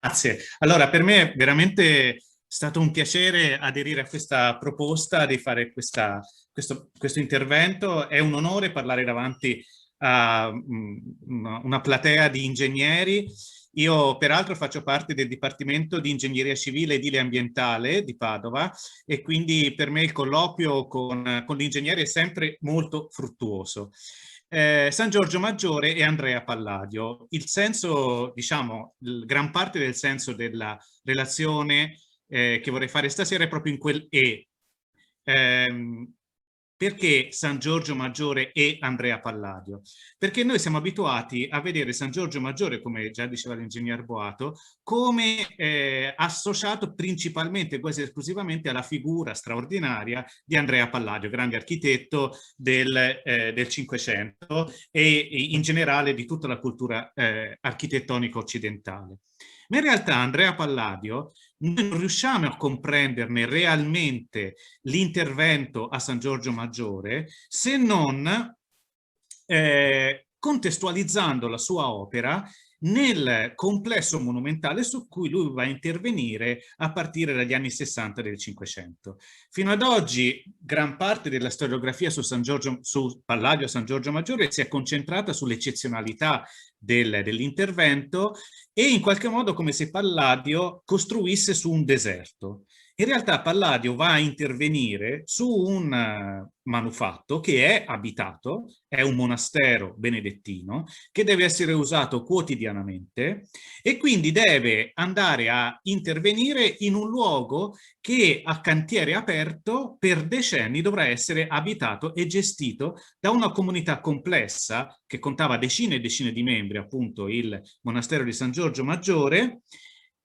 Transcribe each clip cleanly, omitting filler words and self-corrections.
Grazie. Allora, per me è veramente stato un piacere aderire a questa proposta di fare questo intervento. È un onore parlare davanti a una platea di ingegneri. Io peraltro faccio parte del Dipartimento di Ingegneria Civile Edile Ambientale di Padova e quindi per me il colloquio con l'ingegnere è sempre molto fruttuoso. San Giorgio Maggiore e Andrea Palladio. Il senso, diciamo, gran parte del senso della relazione che vorrei fare stasera è proprio in quel e. Ehm, perché San Giorgio Maggiore e Andrea Palladio? Perché noi siamo abituati a vedere San Giorgio Maggiore, come già diceva l'ingegner Boato, come associato principalmente, quasi esclusivamente, alla figura straordinaria di Andrea Palladio, grande architetto del Cinquecento e in generale di tutta la cultura architettonica occidentale. Ma in realtà Andrea Palladio noi non riusciamo a comprenderne realmente l'intervento a San Giorgio Maggiore se non contestualizzando la sua opera nel complesso monumentale su cui lui va a intervenire a partire dagli anni 60 del Cinquecento. Fino ad oggi gran parte della storiografia su Palladio San Giorgio Maggiore si è concentrata sull'eccezionalità dell'intervento e in qualche modo come se Palladio costruisse su un deserto. In realtà Palladio va a intervenire su un manufatto che è abitato, è un monastero benedettino che deve essere usato quotidianamente e quindi deve andare a intervenire in un luogo che a cantiere aperto per decenni dovrà essere abitato e gestito da una comunità complessa che contava decine e decine di membri, appunto il monastero di San Giorgio Maggiore,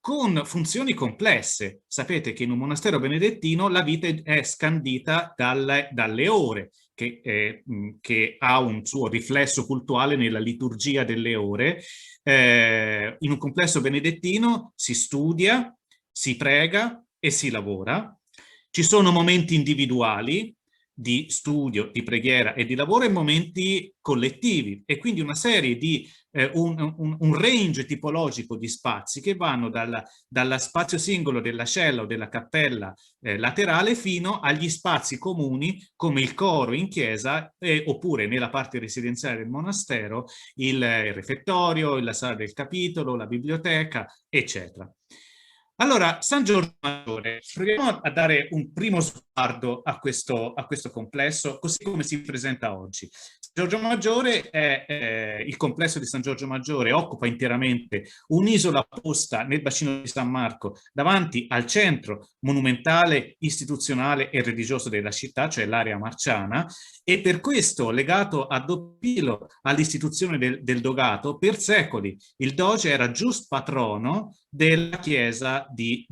con funzioni complesse. Sapete che in un monastero benedettino la vita è scandita dalle ore, che ha un suo riflesso cultuale nella liturgia delle ore. In un complesso benedettino si studia, si prega e si lavora. Ci sono momenti individuali di studio, di preghiera e di lavoro e momenti collettivi e quindi una serie di un range tipologico di spazi che vanno dalla spazio singolo della cella o della cappella laterale fino agli spazi comuni come il coro in chiesa oppure nella parte residenziale del monastero il refettorio, la sala del capitolo, la biblioteca, eccetera. Allora, San Giorgio Maggiore, proviamo a dare un primo sguardo a questo complesso, così come si presenta oggi. San Giorgio Maggiore il complesso di San Giorgio Maggiore occupa interamente un'isola posta nel bacino di San Marco davanti al centro monumentale, istituzionale e religioso della città, cioè l'area marciana, e per questo legato a doppio filo all'istituzione del dogato, per secoli il doge era gius patrono della chiesa e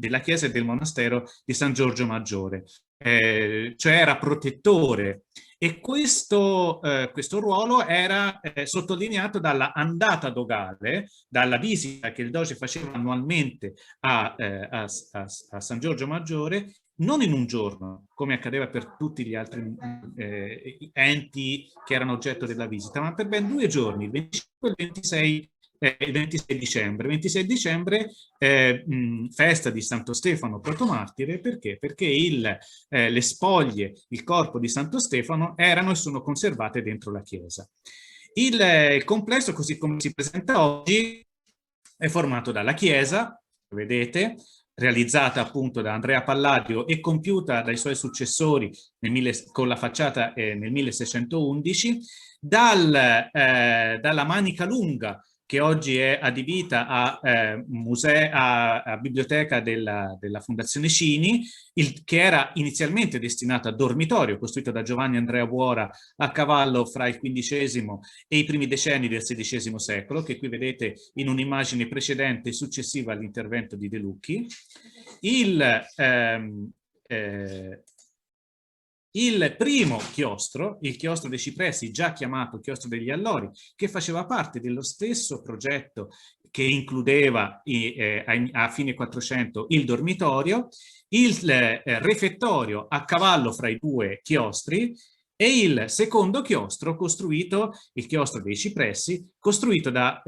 del monastero di San Giorgio Maggiore, cioè era protettore e questo ruolo era sottolineato dalla andata dogale, dalla visita che il doge faceva annualmente a San Giorgio Maggiore, non in un giorno, come accadeva per tutti gli altri enti che erano oggetto della visita, ma per ben 2 giorni, il 25 e il 26 dicembre. 26 dicembre, festa di Santo Stefano protomartire, perché? Perché le spoglie, il corpo di Santo Stefano erano e sono conservate dentro la chiesa. Il complesso, così come si presenta oggi, è formato dalla chiesa, vedete, realizzata appunto da Andrea Palladio e compiuta dai suoi successori con la facciata nel 1611, dalla Manica Lunga, che oggi è adibita a biblioteca della Fondazione Cini, che era inizialmente destinato a dormitorio, costruito da Giovanni Andrea Buora a cavallo fra il XV e i primi decenni del XVI secolo, che qui vedete in un'immagine precedente e successiva all'intervento di De Lucchi. Il primo chiostro, il chiostro dei Cipressi, già chiamato chiostro degli Allori, che faceva parte dello stesso progetto che includeva a fine 400 il dormitorio, il refettorio a cavallo fra i due chiostri e il secondo chiostro costruito, il chiostro dei Cipressi, costruito da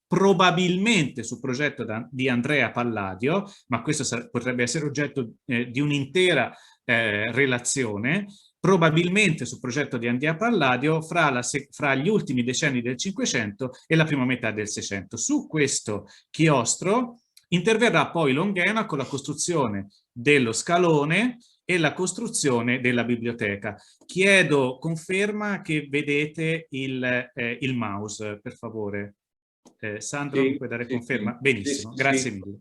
probabilmente su progetto di Andrea Palladio, ma questo potrebbe essere oggetto di un'intera relazione, probabilmente sul progetto di Andrea Palladio fra gli ultimi decenni del Cinquecento e la prima metà del Seicento. Su questo chiostro interverrà poi Longhena con la costruzione dello scalone e la costruzione della biblioteca. Chiedo conferma che vedete il mouse, per favore. Sandro, mi puoi dare conferma? Benissimo, grazie mille.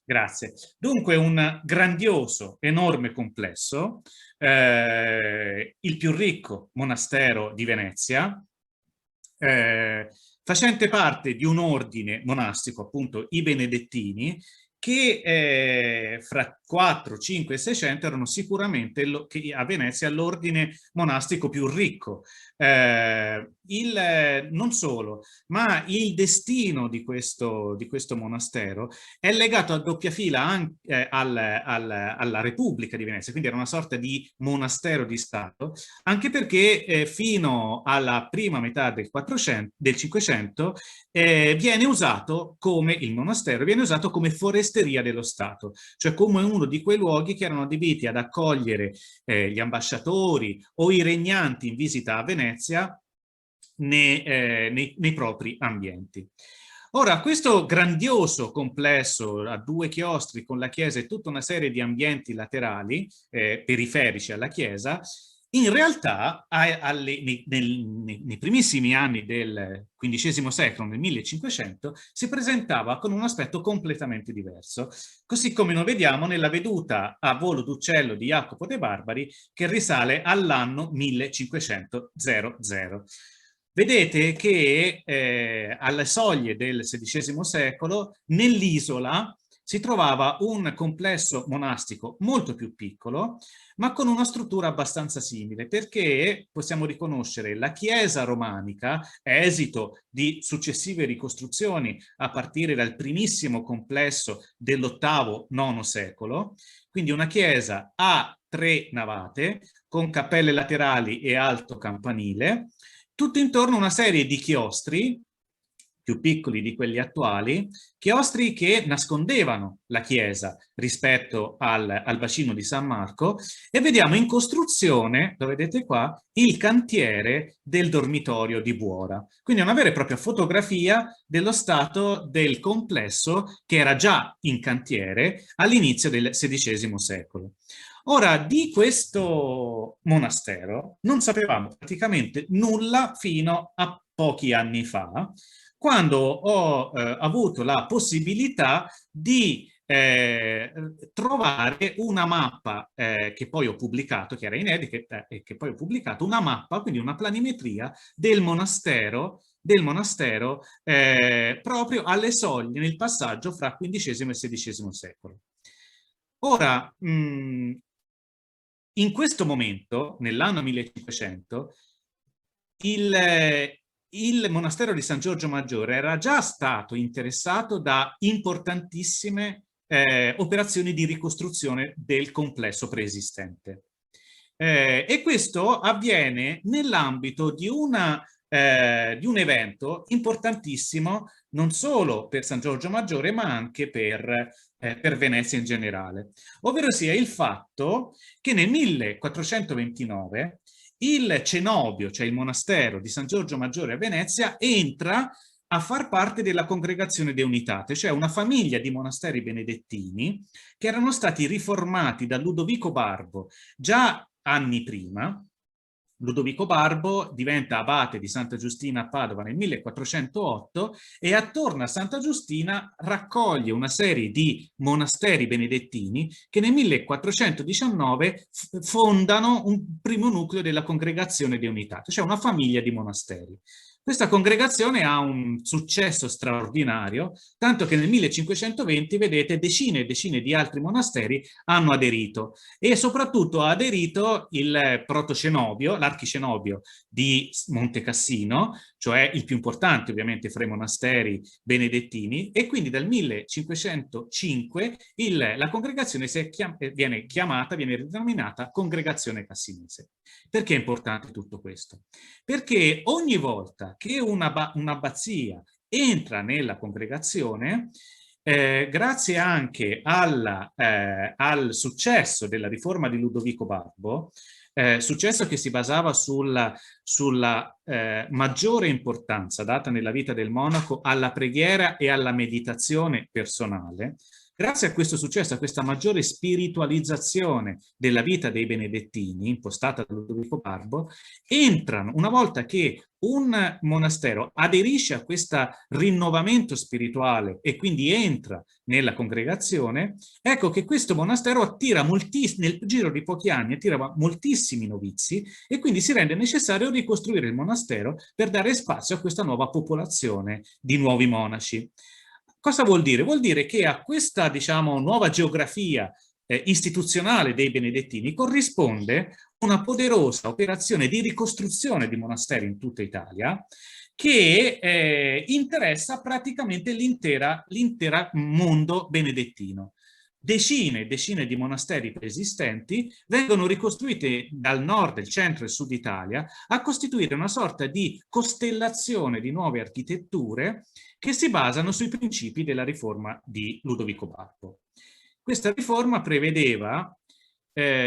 Grazie. Dunque un grandioso, enorme complesso, il più ricco monastero di Venezia, facente parte di un ordine monastico, appunto i Benedettini, che fra 4, 5 e 600 erano sicuramente a Venezia l'ordine monastico più ricco. Non solo, ma il destino di questo monastero è legato a doppia fila anche alla Repubblica di Venezia, quindi era una sorta di monastero di Stato, anche perché fino alla prima metà del 500 viene usato come il monastero, viene usato come foresteria dello Stato, cioè come uno di quei luoghi che erano adibiti ad accogliere gli ambasciatori o i regnanti in visita a Venezia nei propri ambienti. Ora, questo grandioso complesso a 2 chiostri con la chiesa e tutta una serie di ambienti laterali, periferici alla chiesa, in realtà nei primissimi anni del XV secolo, nel 1500, si presentava con un aspetto completamente diverso, così come lo vediamo nella veduta a volo d'uccello di Jacopo de' Barbari, che risale all'anno 1500. Vedete che alle soglie del XVI secolo, nell'isola, si trovava un complesso monastico molto più piccolo, ma con una struttura abbastanza simile, perché possiamo riconoscere la chiesa romanica, esito di successive ricostruzioni a partire dal primissimo complesso dell'VIII-IX secolo, quindi una chiesa a 3 navate, con cappelle laterali e alto campanile, tutto intorno una serie di chiostri, più piccoli di quelli attuali, chiostri che nascondevano la chiesa rispetto al bacino di San Marco, e vediamo in costruzione, lo vedete qua, il cantiere del dormitorio di Buora. Quindi una vera e propria fotografia dello stato del complesso che era già in cantiere all'inizio del XVI secolo. Ora, di questo monastero non sapevamo praticamente nulla fino a pochi anni fa, quando ho avuto la possibilità di trovare una mappa che poi ho pubblicato, che era inedita e che poi ho pubblicato, una mappa, quindi una planimetria del monastero proprio alle soglie nel passaggio fra XV e XVI secolo. Ora, in questo momento, nell'anno 1500, il monastero di San Giorgio Maggiore era già stato interessato da importantissime operazioni di ricostruzione del complesso preesistente. E questo avviene nell'ambito di un evento importantissimo non solo per San Giorgio Maggiore, ma anche per Venezia in generale, ovvero sia il fatto che nel 1429 il cenobio, cioè il monastero di San Giorgio Maggiore a Venezia, entra a far parte della congregazione de Unitate, cioè una famiglia di monasteri benedettini che erano stati riformati da Ludovico Barbo già anni prima. Ludovico Barbo diventa abate di Santa Giustina a Padova nel 1408 e attorno a Santa Giustina raccoglie una serie di monasteri benedettini che nel 1419 fondano un primo nucleo della congregazione de Unitate, cioè una famiglia di monasteri. Questa congregazione ha un successo straordinario, tanto che nel 1520, vedete, decine e decine di altri monasteri hanno aderito, e soprattutto ha aderito il protocenobio, l'archicenobio di Monte Cassino, cioè il più importante ovviamente fra i monasteri benedettini, e quindi dal 1505 la congregazione viene ridenominata Congregazione Cassinese. Perché è importante tutto questo? Perché ogni volta che un'abbazia entra nella congregazione grazie anche al successo della riforma di Ludovico Barbo, successo che si basava sulla maggiore importanza data nella vita del monaco alla preghiera e alla meditazione personale. Grazie a questo successo, a questa maggiore spiritualizzazione della vita dei benedettini, impostata da Ludovico Barbo, entrano, una volta che un monastero aderisce a questo rinnovamento spirituale e quindi entra nella congregazione, ecco che questo monastero attira nel giro di pochi anni attira moltissimi novizi e quindi si rende necessario ricostruire il monastero per dare spazio a questa nuova popolazione di nuovi monaci. Cosa vuol dire? Vuol dire che a questa, diciamo, nuova geografia istituzionale dei benedettini corrisponde una poderosa operazione di ricostruzione di monasteri in tutta Italia che interessa praticamente l'intero mondo benedettino. Decine e decine di monasteri preesistenti vengono ricostruiti dal nord, il centro e sud Italia a costituire una sorta di costellazione di nuove architetture che si basano sui principi della riforma di Ludovico Barbo. Questa riforma prevedeva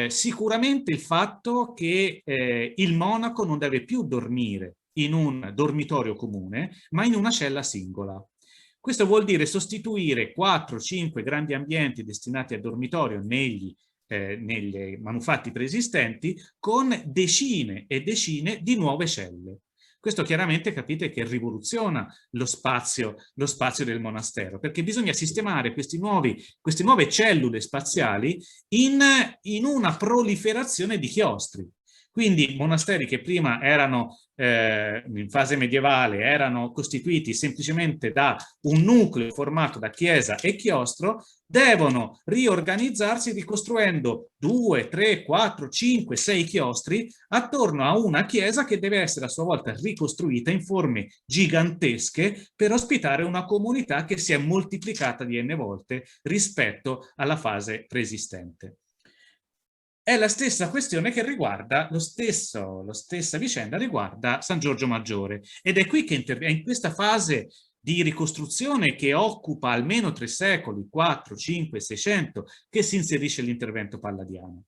sicuramente il fatto che il monaco non deve più dormire in un dormitorio comune, ma in una cella singola. Questo vuol dire sostituire 4-5 grandi ambienti destinati a dormitorio negli manufatti preesistenti con decine e decine di nuove celle. Questo chiaramente capite che rivoluziona lo spazio del monastero, perché bisogna sistemare queste nuove cellule spaziali in una proliferazione di chiostri. Quindi monasteri che prima erano in fase medievale erano costituiti semplicemente da un nucleo formato da chiesa e chiostro, devono riorganizzarsi ricostruendo 2, 3, 4, 5, 6 chiostri attorno a una chiesa che deve essere a sua volta ricostruita in forme gigantesche per ospitare una comunità che si è moltiplicata di n volte rispetto alla fase preesistente. È la stessa questione che riguarda, la stessa vicenda riguarda San Giorgio Maggiore ed è qui che è in questa fase di ricostruzione che occupa almeno 3 secoli, 4, 5, 600, che si inserisce l'intervento palladiano.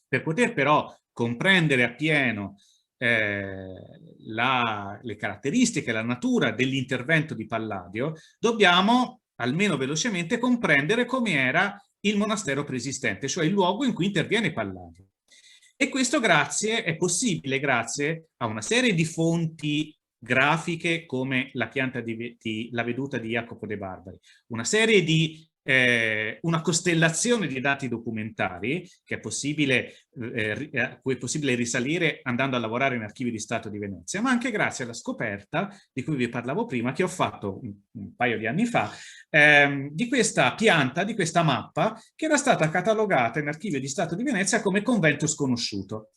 Per poter però comprendere appieno le caratteristiche, la natura dell'intervento di Palladio, dobbiamo almeno velocemente comprendere come era il monastero preesistente, cioè il luogo in cui interviene Palladio. E questo è possibile grazie a una serie di fonti grafiche come la pianta la veduta di Jacopo de Barbari, una serie di una costellazione di dati documentari che a cui è possibile risalire andando a lavorare in archivi di Stato di Venezia, ma anche grazie alla scoperta di cui vi parlavo prima, che ho fatto un paio di anni fa, di questa pianta, di questa mappa, che era stata catalogata in archivio di Stato di Venezia come convento sconosciuto.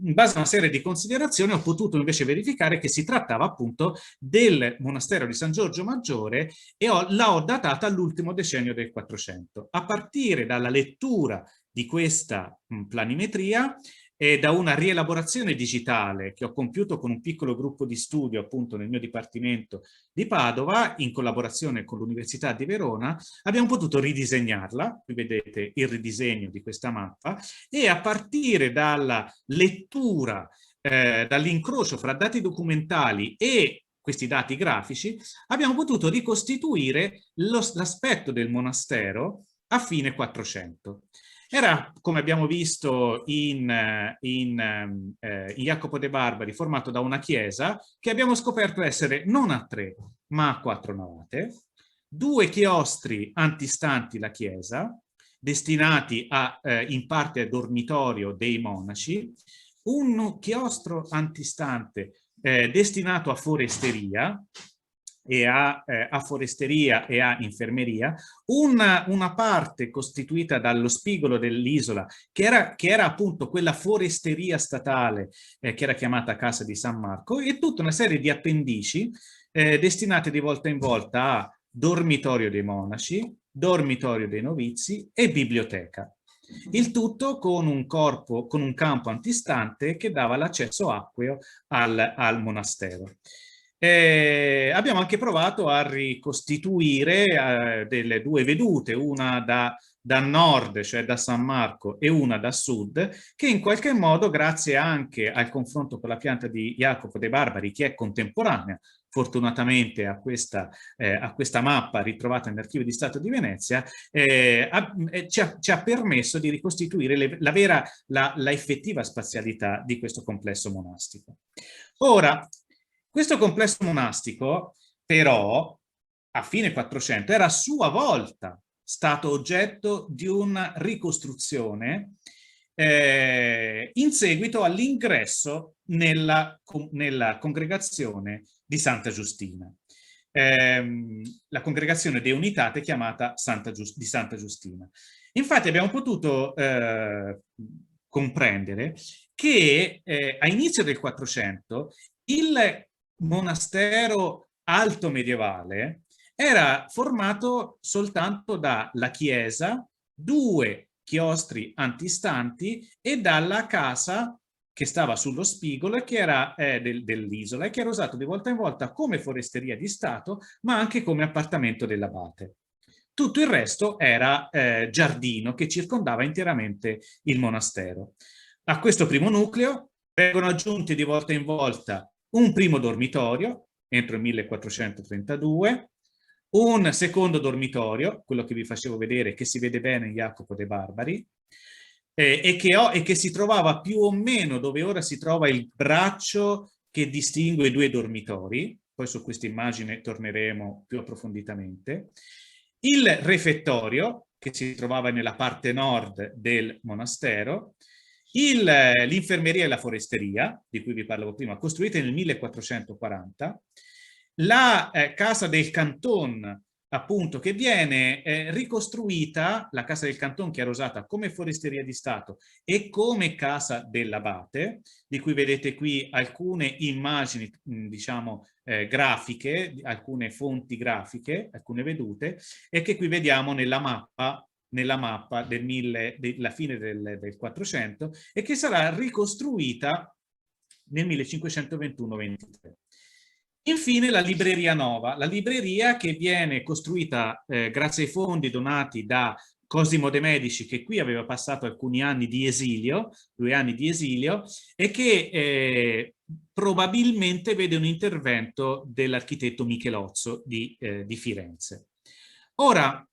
In base a una serie di considerazioni ho potuto invece verificare che si trattava appunto del monastero di San Giorgio Maggiore e l'ho datata all'ultimo decennio del 400. A partire dalla lettura di questa planimetria e da una rielaborazione digitale che ho compiuto con un piccolo gruppo di studio appunto nel mio dipartimento di Padova in collaborazione con l'Università di Verona, abbiamo potuto ridisegnarla, qui vedete il ridisegno di questa mappa, e a partire dalla lettura, dall'incrocio fra dati documentali e questi dati grafici, abbiamo potuto ricostituire l'aspetto del monastero a fine 400. Era, come abbiamo visto in Jacopo de Barbari, formato da una chiesa che abbiamo scoperto essere non a 3, ma a 4 navate, 2 chiostri antistanti la chiesa, destinati in parte a dormitorio dei monaci, un chiostro antistante destinato a foresteria, e a foresteria e a infermeria, una parte costituita dallo spigolo dell'isola che era appunto quella foresteria statale che era chiamata Casa di San Marco, e tutta una serie di appendici destinate di volta in volta a dormitorio dei monaci, dormitorio dei novizi e biblioteca. Il tutto con un campo antistante che dava l'accesso acqueo al monastero. Abbiamo anche provato a ricostituire delle due vedute, una da nord, cioè da San Marco, e una da sud, che in qualche modo, grazie anche al confronto con la pianta di Jacopo de Barbari, che è contemporanea, fortunatamente a questa mappa ritrovata nell'Archivio di Stato di Venezia, ci ha permesso di ricostituire la effettiva spazialità di questo complesso monastico. Ora, questo complesso monastico, però, a fine 400, era a sua volta stato oggetto di una ricostruzione in seguito all'ingresso nella congregazione di Santa Giustina. La congregazione De Unitate chiamata di Santa Giustina. Infatti abbiamo potuto comprendere che a inizio del 400 il monastero alto medievale era formato soltanto dalla chiesa, due chiostri antistanti e dalla casa che stava sullo spigolo e che era dell'isola e che era usato di volta in volta come foresteria di Stato, ma anche come appartamento dell'abate. Tutto il resto era giardino che circondava interamente il monastero. A questo primo nucleo vengono aggiunti di volta in volta un primo dormitorio, entro il 1432, un secondo dormitorio, quello che vi facevo vedere, che si vede bene in Jacopo de Barbari, e che si trovava più o meno dove ora si trova il braccio che distingue i due dormitori. Poi su questa immagine torneremo più approfonditamente. Il refettorio, che si trovava nella parte nord del monastero, l'infermeria e la foresteria, di cui vi parlavo prima, costruite nel 1440, la casa del canton, appunto, che viene ricostruita, la casa del canton che era usata come foresteria di Stato e come casa dell'abate, di cui vedete qui alcune immagini, diciamo, grafiche, alcune fonti grafiche, alcune vedute, e che qui vediamo nella mappa della fine del 400 e che sarà ricostruita nel 1521-23. Infine la libreria Nova, la libreria che viene costruita grazie ai fondi donati da Cosimo de' Medici, che qui aveva passato alcuni anni di esilio, 2 anni di esilio, e che probabilmente vede un intervento dell'architetto Michelozzo di Firenze. Ora,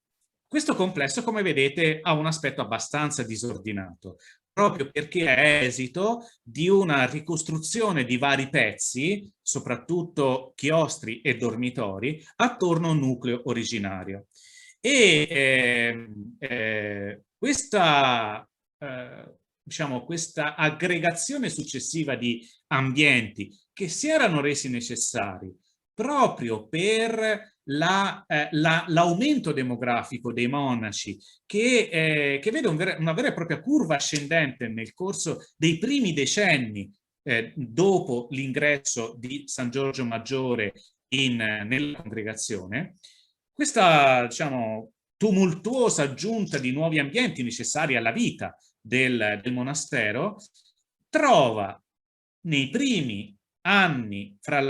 questo complesso, come vedete, ha un aspetto abbastanza disordinato, proprio perché è esito di una ricostruzione di vari pezzi, soprattutto chiostri e dormitori, attorno a un nucleo originario. E diciamo, questa aggregazione successiva di ambienti che si erano resi necessari proprio per l'aumento demografico dei monaci che vede una vera e propria curva ascendente nel corso dei primi decenni dopo l'ingresso di San Giorgio Maggiore nella congregazione. Questa, diciamo, tumultuosa aggiunta di nuovi ambienti necessari alla vita del monastero trova nei primi anni, fra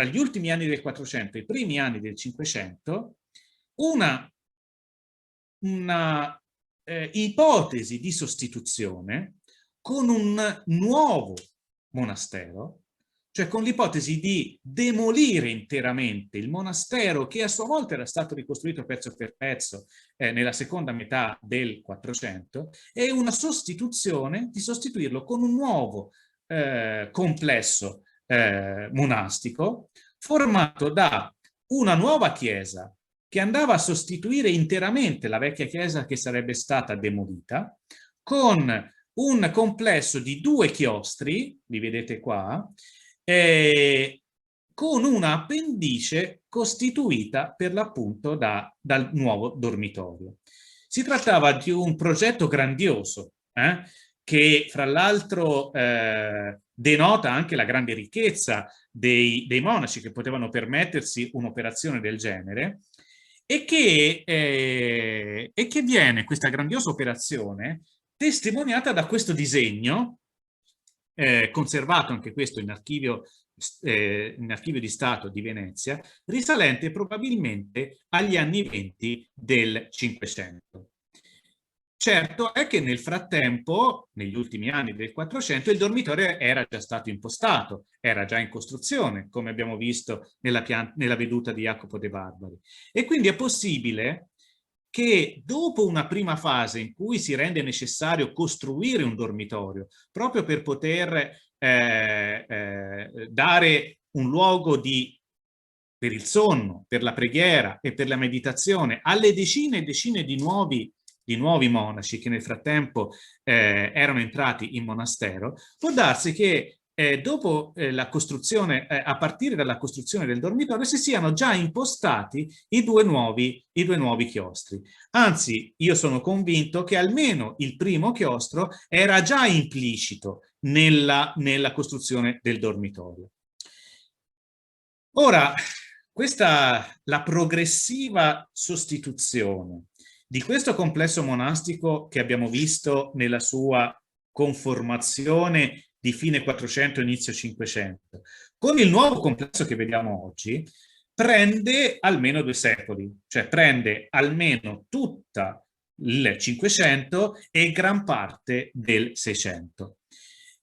gli ultimi anni del 400 e i primi anni del 500, una ipotesi di sostituzione con un nuovo monastero, cioè con l'ipotesi di demolire interamente il monastero che a sua volta era stato ricostruito pezzo per pezzo nella seconda metà del 400 e una sostituzione, di sostituirlo con un nuovo complesso monastico formato da una nuova chiesa che andava a sostituire interamente la vecchia chiesa che sarebbe stata demolita, con un complesso di 2 chiostri, li vedete qua, con una appendice costituita per l'appunto dal nuovo dormitorio. Si trattava di un progetto grandioso, che fra l'altro denota anche la grande ricchezza dei monaci che potevano permettersi un'operazione del genere e che viene, questa grandiosa operazione, testimoniata da questo disegno, conservato anche questo in archivio in Archivio di Stato di Venezia, risalente probabilmente agli anni 20 del Cinquecento. Certo è che nel frattempo, negli ultimi anni del 400, il dormitorio era già stato impostato, era già in costruzione, come abbiamo visto nella veduta di Jacopo de Barbari. E quindi è possibile che dopo una prima fase in cui si rende necessario costruire un dormitorio, proprio per poter dare un luogo per il sonno, per la preghiera e per la meditazione alle decine e decine di nuovi monaci che nel frattempo erano entrati in monastero, può darsi che dopo la costruzione, a partire dalla costruzione del dormitorio, si siano già impostati i due nuovi chiostri. Anzi, io sono convinto che almeno il primo chiostro era già implicito nella costruzione del dormitorio. Ora, la progressiva sostituzione di questo complesso monastico che abbiamo visto nella sua conformazione di fine 400 inizio 500 con il nuovo complesso che vediamo oggi prende almeno 2 secoli, cioè prende almeno tutta il 500 e gran parte del 600.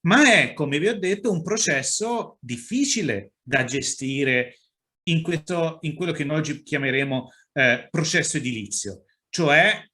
Ma è, come vi ho detto, un processo difficile da gestire in quello che noi oggi chiameremo processo edilizio, cioè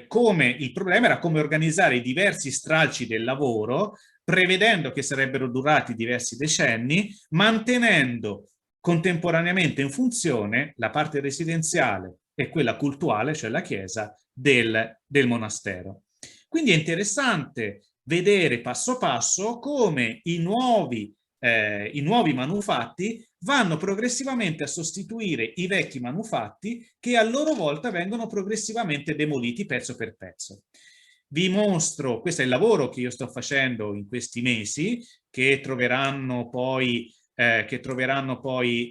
come il problema era come organizzare i diversi stralci del lavoro, prevedendo che sarebbero durati diversi decenni, mantenendo contemporaneamente in funzione la parte residenziale e quella cultuale, cioè la chiesa, del monastero. Quindi è interessante vedere passo passo come i nuovi manufatti vanno progressivamente a sostituire i vecchi manufatti che a loro volta vengono progressivamente demoliti pezzo per pezzo. Vi mostro, questo è il lavoro che io sto facendo in questi mesi, che troveranno poi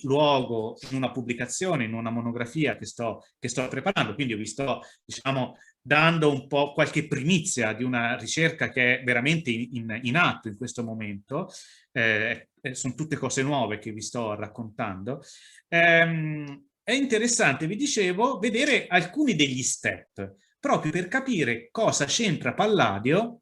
luogo in una pubblicazione, in una monografia che sto preparando, quindi io vi sto, diciamo, dando un po' qualche primizia di una ricerca che è veramente in atto in questo momento. Sono tutte cose nuove che vi sto raccontando. È interessante, vi dicevo, vedere alcuni degli step, proprio per capire cosa c'entra Palladio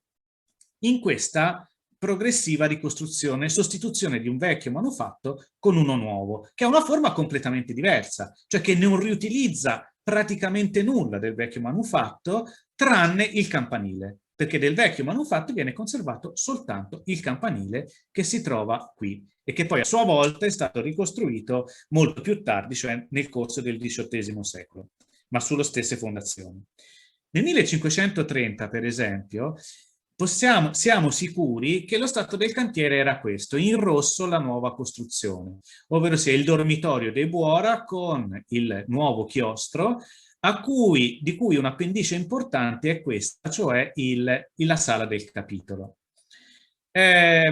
in questa progressiva ricostruzione, sostituzione di un vecchio manufatto con uno nuovo, che ha una forma completamente diversa, cioè che non riutilizza praticamente nulla del vecchio manufatto, tranne il campanile, perché del vecchio manufatto viene conservato soltanto il campanile che si trova qui e che poi a sua volta è stato ricostruito molto più tardi, cioè nel corso del XVIII secolo, ma sulle stesse fondazioni. Nel 1530, per esempio, siamo sicuri che lo stato del cantiere era questo, in rosso la nuova costruzione, ovvero sia il dormitorio dei Buora con il nuovo chiostro, di cui un'appendice importante è questa, cioè la sala del capitolo. È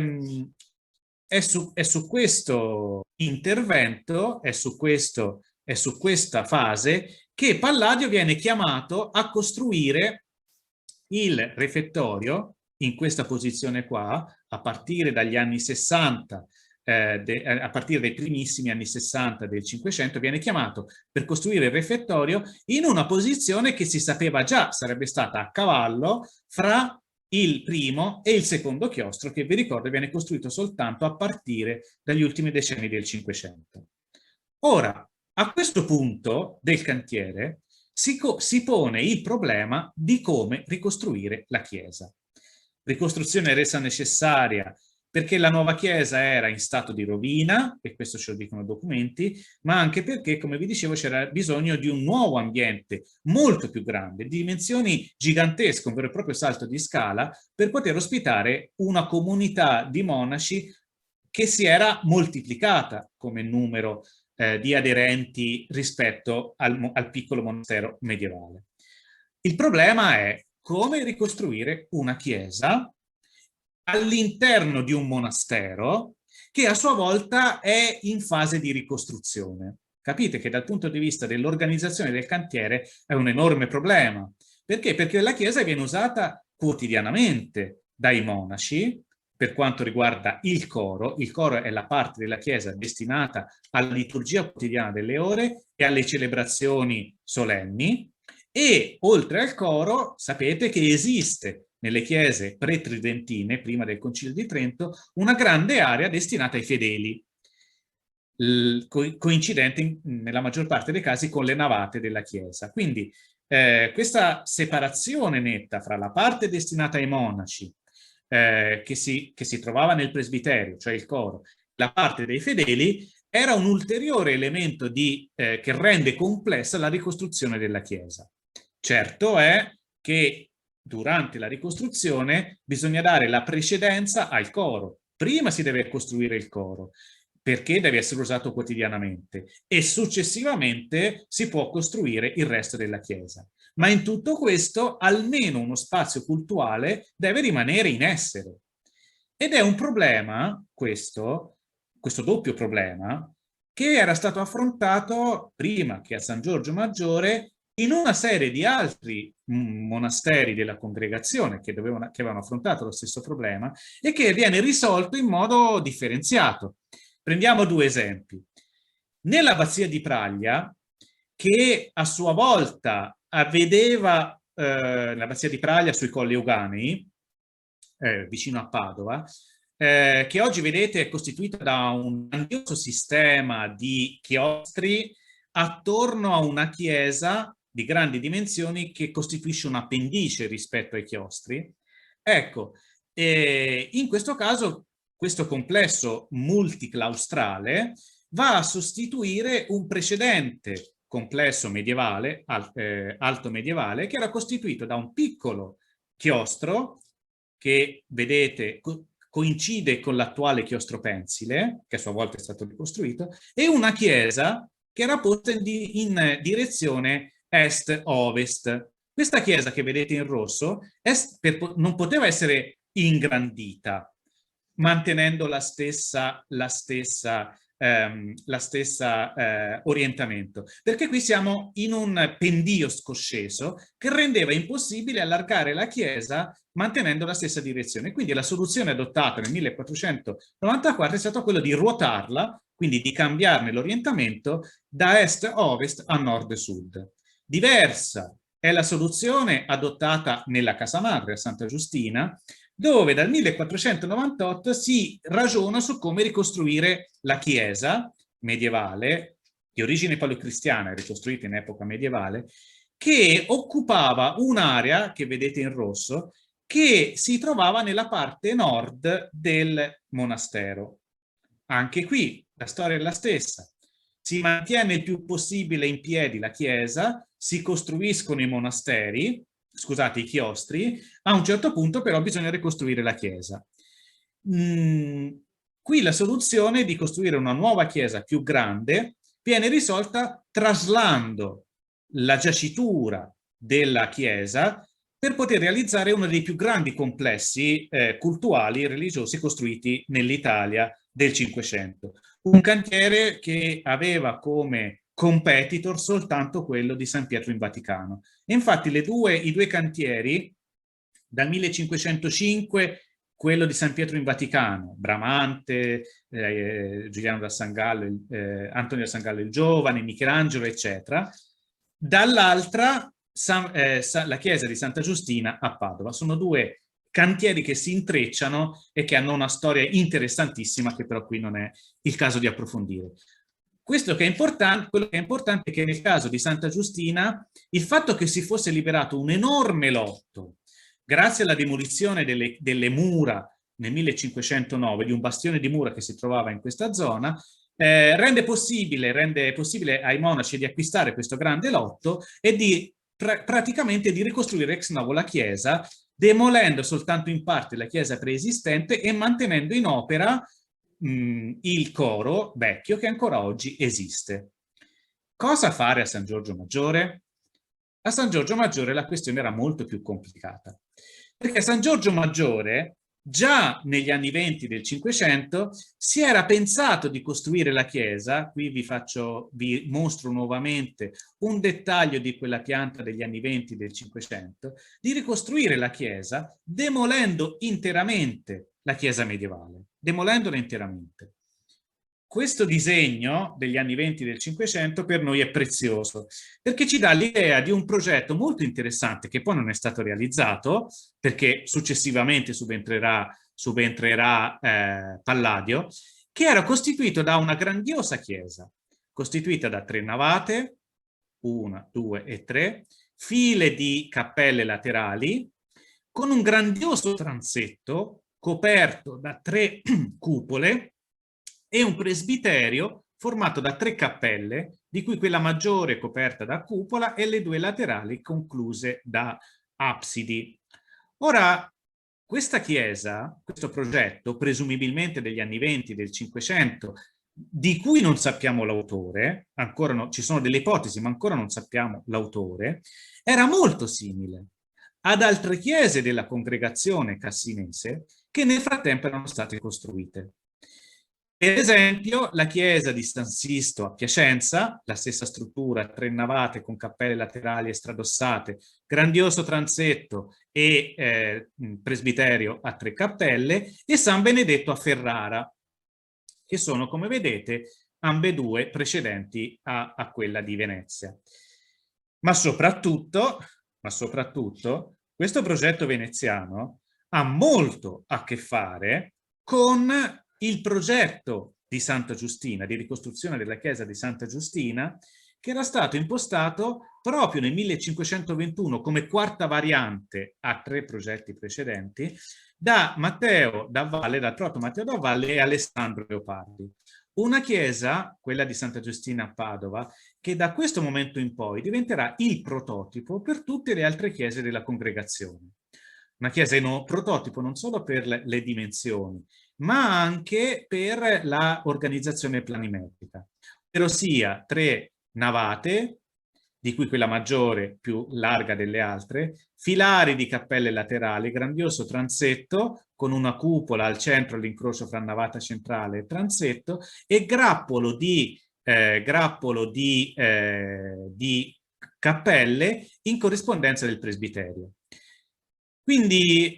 su questo intervento, è su questa fase che Palladio viene chiamato a costruire il refettorio in questa posizione qua, a partire dagli anni 60, a partire dai primissimi anni 60 del 500, viene chiamato per costruire il refettorio in una posizione che si sapeva già sarebbe stata a cavallo fra il primo e il secondo chiostro, che vi ricordo viene costruito soltanto a partire dagli ultimi decenni del 500. Ora, a questo punto del cantiere si pone il problema di come ricostruire la chiesa. Ricostruzione resa necessaria perché la nuova chiesa era in stato di rovina, e questo ce lo dicono i documenti, ma anche perché, come vi dicevo, c'era bisogno di un nuovo ambiente molto più grande, di dimensioni gigantesche, un vero e proprio salto di scala, per poter ospitare una comunità di monaci che si era moltiplicata come numero di aderenti rispetto al piccolo monastero medievale. Il problema è come ricostruire una chiesa all'interno di un monastero che a sua volta è in fase di ricostruzione. Capite che dal punto di vista dell'organizzazione del cantiere è un enorme problema. Perché? Perché la chiesa viene usata quotidianamente dai monaci, per quanto riguarda il coro è la parte della chiesa destinata alla liturgia quotidiana delle ore e alle celebrazioni solenni, e oltre al coro sapete che esiste nelle chiese pretridentine, prima del Concilio di Trento, una grande area destinata ai fedeli, coincidente nella maggior parte dei casi con le navate della chiesa. Quindi questa separazione netta fra la parte destinata ai monaci, che si trovava nel presbiterio, cioè il coro, la parte dei fedeli, era un ulteriore elemento che rende complessa la ricostruzione della chiesa. Certo è che durante la ricostruzione bisogna dare la precedenza al coro. Prima si deve costruire il coro, perché deve essere usato quotidianamente, e successivamente si può costruire il resto della chiesa. Ma in tutto questo almeno uno spazio cultuale deve rimanere in essere. Ed è un problema, questo doppio problema, che era stato affrontato prima che a San Giorgio Maggiore in una serie di altri monasteri della congregazione che avevano affrontato lo stesso problema e che viene risolto in modo differenziato. Prendiamo due esempi. Nell'abbazia di Praglia, che a sua volta vedeva l'abbazia di Praglia sui Colli Euganei, vicino a Padova, che oggi vedete è costituita da un grandioso sistema di chiostri attorno a una chiesa di grandi dimensioni che costituisce un appendice rispetto ai chiostri. Ecco, in questo caso questo complesso multiclaustrale va a sostituire un precedente complesso medievale, alto medievale, che era costituito da un piccolo chiostro che vedete coincide con l'attuale chiostro pensile, che a sua volta è stato ricostruito, e una chiesa che era posta in direzione est-ovest. Questa chiesa che vedete in rosso non poteva essere ingrandita, mantenendo la stessa orientamento, perché qui siamo in un pendio scosceso che rendeva impossibile allargare la chiesa mantenendo la stessa direzione. Quindi la soluzione adottata nel 1494 è stata quella di ruotarla, quindi di cambiarne l'orientamento da est a ovest a nord e sud. Diversa è la soluzione adottata nella casa madre a Santa Giustina, dove dal 1498 si ragiona su come ricostruire la chiesa medievale, di origine paleocristiana, ricostruita in epoca medievale, che occupava un'area che vedete in rosso, che si trovava nella parte nord del monastero. Anche qui la storia è la stessa. Si mantiene il più possibile in piedi la chiesa, si costruiscono i monasteri, scusate, i chiostri, a un certo punto però bisogna ricostruire la chiesa. Qui la soluzione di costruire una nuova chiesa più grande viene risolta traslando la giacitura della chiesa per poter realizzare uno dei più grandi complessi cultuali e religiosi costruiti nell'Italia del Cinquecento. Un cantiere che aveva come competitor soltanto quello di San Pietro in Vaticano. E infatti i due cantieri, dal 1505 quello di San Pietro in Vaticano, Bramante, Giuliano da San Gallo, Antonio da San Gallo il Giovane, Michelangelo, eccetera, dall'altra la chiesa di Santa Giustina a Padova. Sono due cantieri che si intrecciano e che hanno una storia interessantissima che però qui non è il caso di approfondire. Quello che è importante è che nel caso di Santa Giustina il fatto che si fosse liberato un enorme lotto grazie alla demolizione delle mura nel 1509 di un bastione di mura che si trovava in questa zona rende possibile ai monaci di acquistare questo grande lotto e di praticamente di ricostruire ex novo la chiesa, demolendo soltanto in parte la chiesa preesistente e mantenendo in opera il coro vecchio che ancora oggi esiste. Cosa fare a San Giorgio Maggiore? A San Giorgio Maggiore la questione era molto più complicata, perché a San Giorgio Maggiore già negli anni 20 del Cinquecento si era pensato di costruire la chiesa. Qui vi mostro nuovamente un dettaglio di quella pianta degli anni 20 del Cinquecento, di ricostruire la chiesa demolendo interamente la chiesa medievale, demolendola interamente. Questo disegno degli anni 20 del Cinquecento per noi è prezioso, perché ci dà l'idea di un progetto molto interessante che poi non è stato realizzato, perché successivamente subentrerà Palladio, che era costituito da una grandiosa chiesa, costituita da 3 navate, 1, 2 e 3, file di cappelle laterali, con un grandioso transetto coperto da 3 cupole e un presbiterio formato da 3 cappelle, di cui quella maggiore coperta da cupola e le 2 laterali concluse da absidi. Ora, questa chiesa, questo progetto, presumibilmente degli anni 20 del Cinquecento, di cui non sappiamo l'autore, ancora no, ci sono delle ipotesi, ma ancora non sappiamo l'autore, era molto simile ad altre chiese della congregazione cassinese che nel frattempo erano state costruite. Per esempio, la chiesa di San Sisto a Piacenza, la stessa struttura, 3 navate con cappelle laterali estradossate, grandioso transetto e presbiterio a 3 cappelle, e San Benedetto a Ferrara, che sono, come vedete, ambedue precedenti a quella di Venezia. Ma soprattutto, questo progetto veneziano ha molto a che fare con il progetto di Santa Giustina, di ricostruzione della chiesa di Santa Giustina, che era stato impostato proprio nel 1521 come quarta variante a 3 progetti precedenti da Matteo da Valle, dal proto Matteo da Valle e Alessandro Leopardi. Una chiesa, quella di Santa Giustina a Padova, che da questo momento in poi diventerà il prototipo per tutte le altre chiese della congregazione. Una chiesa prototipo non solo per le dimensioni, ma anche per l'organizzazione planimetrica, ovvero sia 3 navate, di cui quella maggiore più larga delle altre, filari di cappelle laterali, grandioso transetto con una cupola al centro, l'incrocio fra navata centrale e transetto, e grappolo di cappelle in corrispondenza del presbiterio. Quindi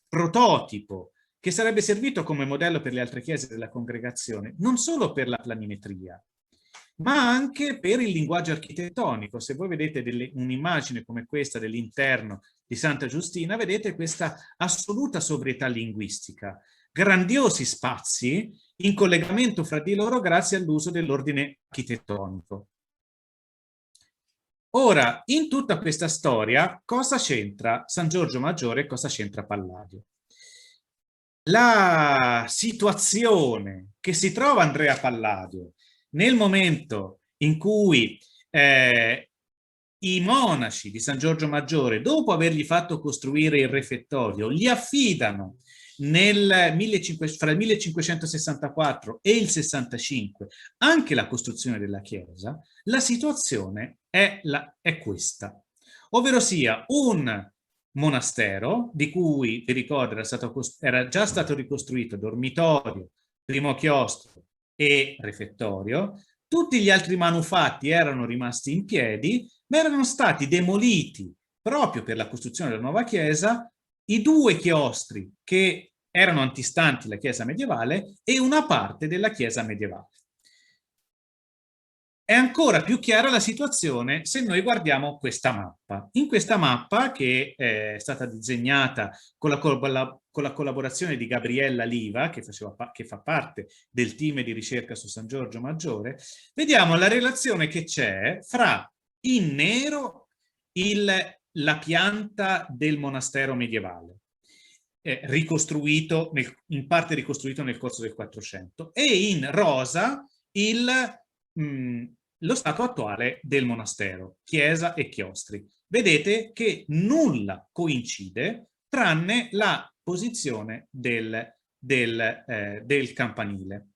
prototipo che sarebbe servito come modello per le altre chiese della congregazione, non solo per la planimetria, ma anche per il linguaggio architettonico. Se voi vedete un'immagine come questa dell'interno di Santa Giustina, vedete questa assoluta sobrietà linguistica, grandiosi spazi in collegamento fra di loro grazie all'uso dell'ordine architettonico. Ora, in tutta questa storia, cosa c'entra San Giorgio Maggiore e cosa c'entra Palladio? La situazione che si trova Andrea Palladio nel momento in cui i monaci di San Giorgio Maggiore, dopo avergli fatto costruire il refettorio, gli affidano fra il 1564 e il 65 anche la costruzione della chiesa, la situazione è questa, ovvero sia un monastero di cui, vi ricordo, era già stato ricostruito dormitorio, primo chiostro e refettorio. Tutti gli altri manufatti erano rimasti in piedi, ma erano stati demoliti proprio per la costruzione della nuova chiesa i 2 chiostri che erano antistanti la chiesa medievale e una parte della chiesa medievale. È ancora più chiara la situazione se noi guardiamo questa mappa. In questa mappa, che è stata disegnata con la collaborazione di Gabriella Liva, che fa parte del team di ricerca su San Giorgio Maggiore, vediamo la relazione che c'è fra in nero la pianta del monastero medievale, in parte ricostruito nel corso del 400, e in rosa lo stato attuale del monastero, chiesa e chiostri. Vedete che nulla coincide tranne la posizione del campanile.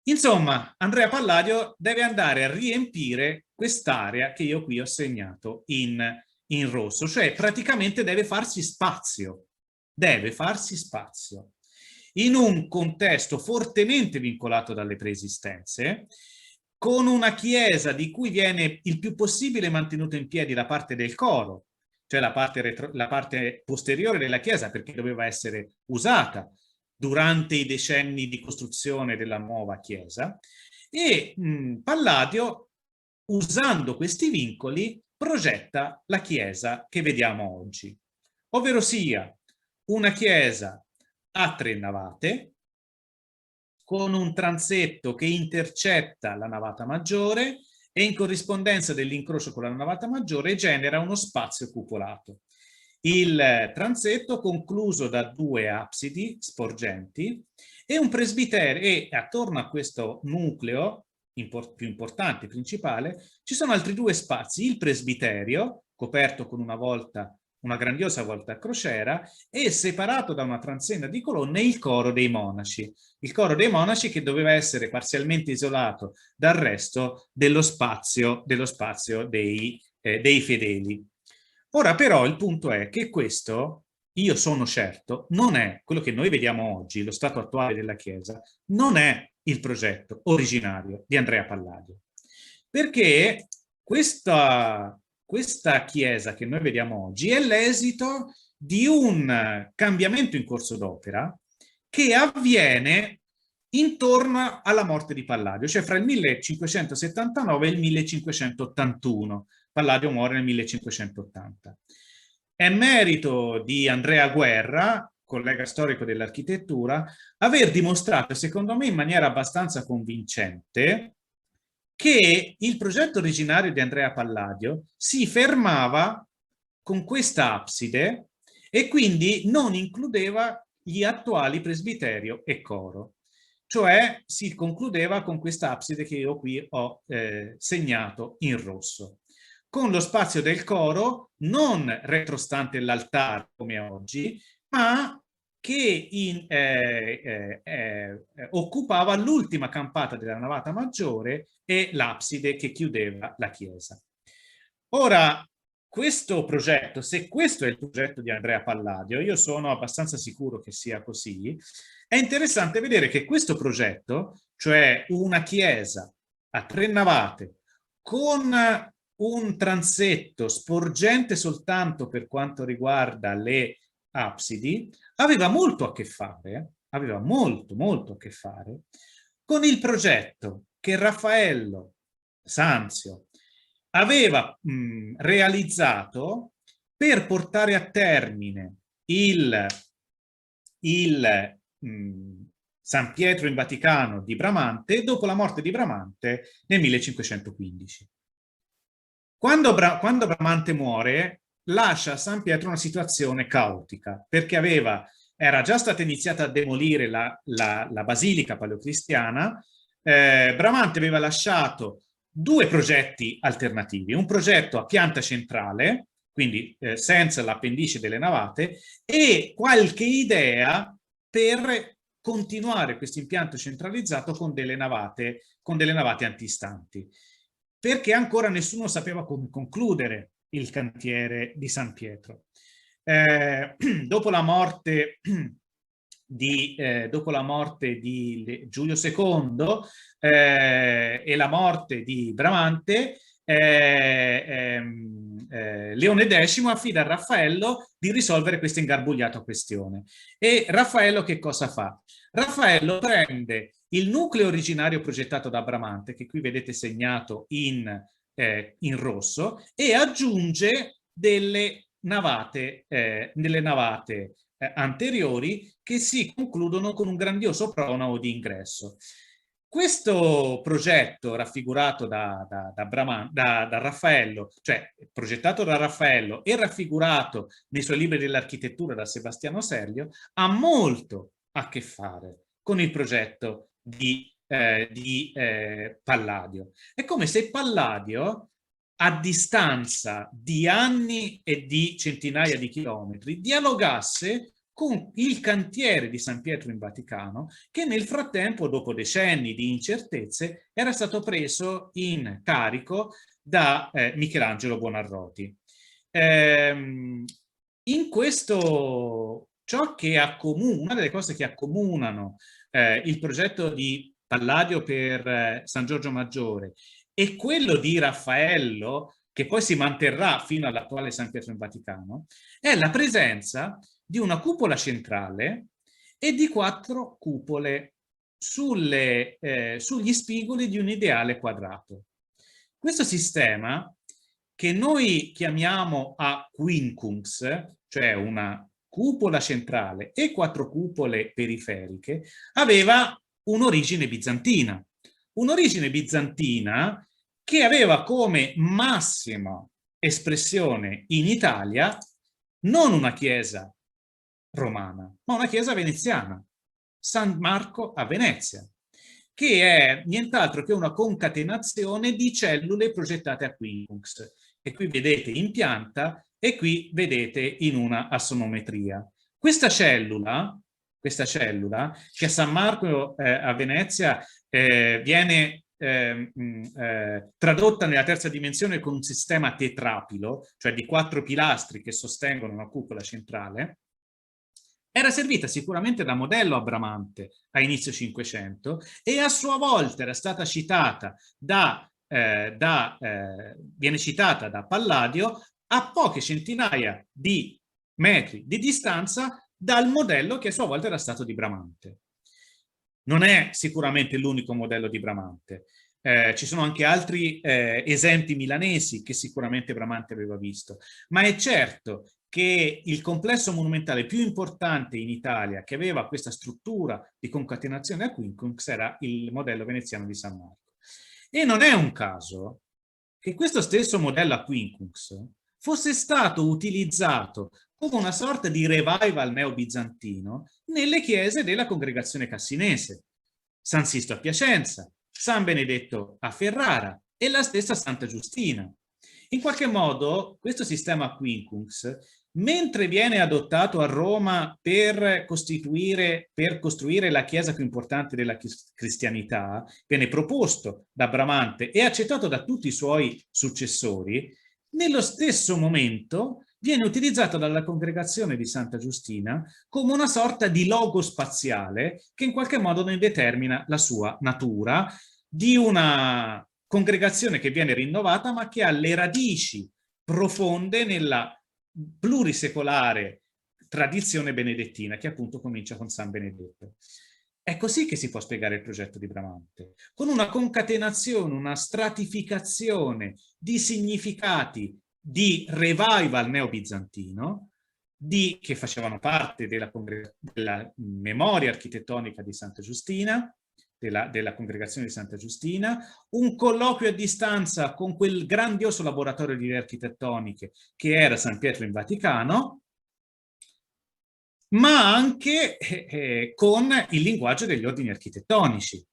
Insomma, Andrea Palladio deve andare a riempire quest'area che io qui ho segnato in rosso, cioè praticamente deve farsi spazio in un contesto fortemente vincolato dalle preesistenze, con una chiesa di cui viene il più possibile mantenuta in piedi la parte del coro, cioè la parte posteriore della chiesa, perché doveva essere usata durante i decenni di costruzione della nuova chiesa, e Palladio, usando questi vincoli, progetta la chiesa che vediamo oggi, ovvero sia una chiesa a 3 navate, con un transetto che intercetta la navata maggiore e in corrispondenza dell'incrocio con la navata maggiore genera uno spazio cupolato. Il transetto concluso da 2 absidi sporgenti e un presbiterio, e attorno a questo nucleo più importante, principale, ci sono altri 2 spazi: il presbiterio, coperto con una grandiosa volta a crociera, e separato da una transenna di colonne il coro dei monaci. Il coro dei monaci che doveva essere parzialmente isolato dal resto dello spazio dei fedeli. Ora però il punto è che questo, io sono certo, non è quello che noi vediamo oggi, lo stato attuale della Chiesa, non è il progetto originario di Andrea Palladio. Perché questa Chiesa che noi vediamo oggi è l'esito di un cambiamento in corso d'opera che avviene intorno alla morte di Palladio, cioè fra il 1579 e il 1581. Palladio muore nel 1580. È merito di Andrea Guerra, collega storico dell'architettura, aver dimostrato, secondo me in maniera abbastanza convincente, che il progetto originario di Andrea Palladio si fermava con questa abside e quindi non includeva gli attuali presbiterio e coro. Cioè si concludeva con questa abside che io qui ho segnato in rosso, con lo spazio del coro non retrostante l'altare come oggi, ma che occupava l'ultima campata della navata maggiore e l'abside che chiudeva la chiesa. Ora, questo progetto, se questo è il progetto di Andrea Palladio, io sono abbastanza sicuro che sia così, è interessante vedere che questo progetto, cioè una chiesa a 3 navate, con un transetto sporgente soltanto per quanto riguarda le absidi, aveva molto a che fare, aveva molto a che fare con il progetto che Raffaello Sanzio aveva realizzato per portare a termine il San Pietro in Vaticano di Bramante dopo la morte di Bramante nel 1515. Quando Bramante muore, lascia a San Pietro una situazione caotica, perché era già stata iniziata a demolire la basilica paleocristiana. Bramante aveva lasciato 2 progetti alternativi: un progetto a pianta centrale, quindi senza l'appendice delle navate, e qualche idea per continuare questo impianto centralizzato con delle navate antistanti, perché ancora nessuno sapeva come concludere il cantiere di San Pietro. Dopo la morte di Giulio II e la morte di Bramante, Leone X affida a Raffaello di risolvere questa ingarbugliata questione. E Raffaello che cosa fa? Raffaello prende il nucleo originario progettato da Bramante, che qui vedete segnato in rosso, e aggiunge delle navate anteriori che si concludono con un grandioso pronao di ingresso. Questo progetto raffigurato da Raffaello, cioè progettato da Raffaello e raffigurato nei suoi libri dell'architettura da Sebastiano Serlio, ha molto a che fare con il progetto di Palladio. È come se Palladio, a distanza di anni e di centinaia di chilometri, dialogasse con il cantiere di San Pietro in Vaticano, che nel frattempo, dopo decenni di incertezze, era stato preso in carico da Michelangelo Buonarroti. In questo, una delle cose che accomunano il progetto di Palladio per San Giorgio Maggiore e quello di Raffaello che poi si manterrà fino all'attuale San Pietro in Vaticano, è la presenza di una cupola centrale e di 4 cupole sugli spigoli di un ideale quadrato. Questo sistema, che noi chiamiamo a quincunx, cioè una cupola centrale e 4 cupole periferiche, aveva un'origine bizantina. Un'origine bizantina che aveva come massima espressione in Italia non una chiesa romana, ma una chiesa veneziana, San Marco a Venezia, che è nient'altro che una concatenazione di cellule progettate a quincunx. E qui vedete in pianta e qui vedete in una assonometria. Questa cellula che a San Marco a Venezia viene tradotta nella terza dimensione con un sistema tetrapilo, cioè di 4 pilastri che sostengono una cupola centrale, era servita sicuramente da modello a Bramante a inizio 500 e a sua volta era stata citata viene citata da Palladio a poche centinaia di metri di distanza dal modello che a sua volta era stato di Bramante. Non è sicuramente l'unico modello di Bramante. Ci sono anche altri esempi milanesi che sicuramente Bramante aveva visto, ma è certo che il complesso monumentale più importante in Italia che aveva questa struttura di concatenazione a quincunx era il modello veneziano di San Marco. E non è un caso che questo stesso modello a quincunx fosse stato utilizzato come una sorta di revival neobizantino nelle chiese della congregazione cassinese, San Sisto a Piacenza, San Benedetto a Ferrara e la stessa Santa Giustina. In qualche modo questo sistema a quincunx, mentre viene adottato a Roma per costruire la chiesa più importante della cristianità, viene proposto da Bramante e accettato da tutti i suoi successori, nello stesso momento viene utilizzato dalla congregazione di Santa Giustina come una sorta di logo spaziale che in qualche modo ne determina la sua natura, di una congregazione che viene rinnovata ma che ha le radici profonde nella plurisecolare tradizione benedettina che appunto comincia con San Benedetto. È così che si può spiegare il progetto di Bramante, con una concatenazione, una stratificazione di significati di revival neobizantino, che facevano parte della memoria architettonica di Santa Giustina, della congregazione di Santa Giustina, un colloquio a distanza con quel grandioso laboratorio di idee architettoniche che era San Pietro in Vaticano, ma anche con il linguaggio degli ordini architettonici,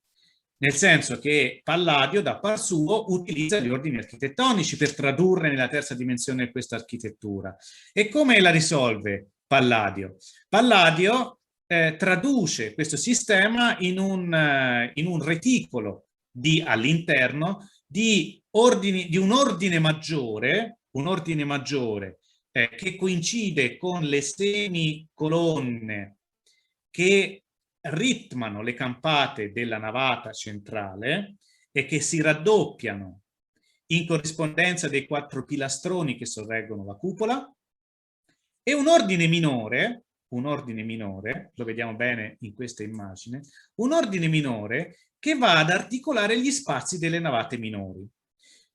nel senso che Palladio da par suo utilizza gli ordini architettonici per tradurre nella terza dimensione questa architettura. E come la risolve Palladio? Palladio traduce questo sistema in un reticolo all'interno di un ordine maggiore che coincide con le semicolonne che ritmano le campate della navata centrale e che si raddoppiano in corrispondenza dei 4 pilastroni che sorreggono la cupola, e un ordine minore, lo vediamo bene in questa immagine, un ordine minore che va ad articolare gli spazi delle navate minori.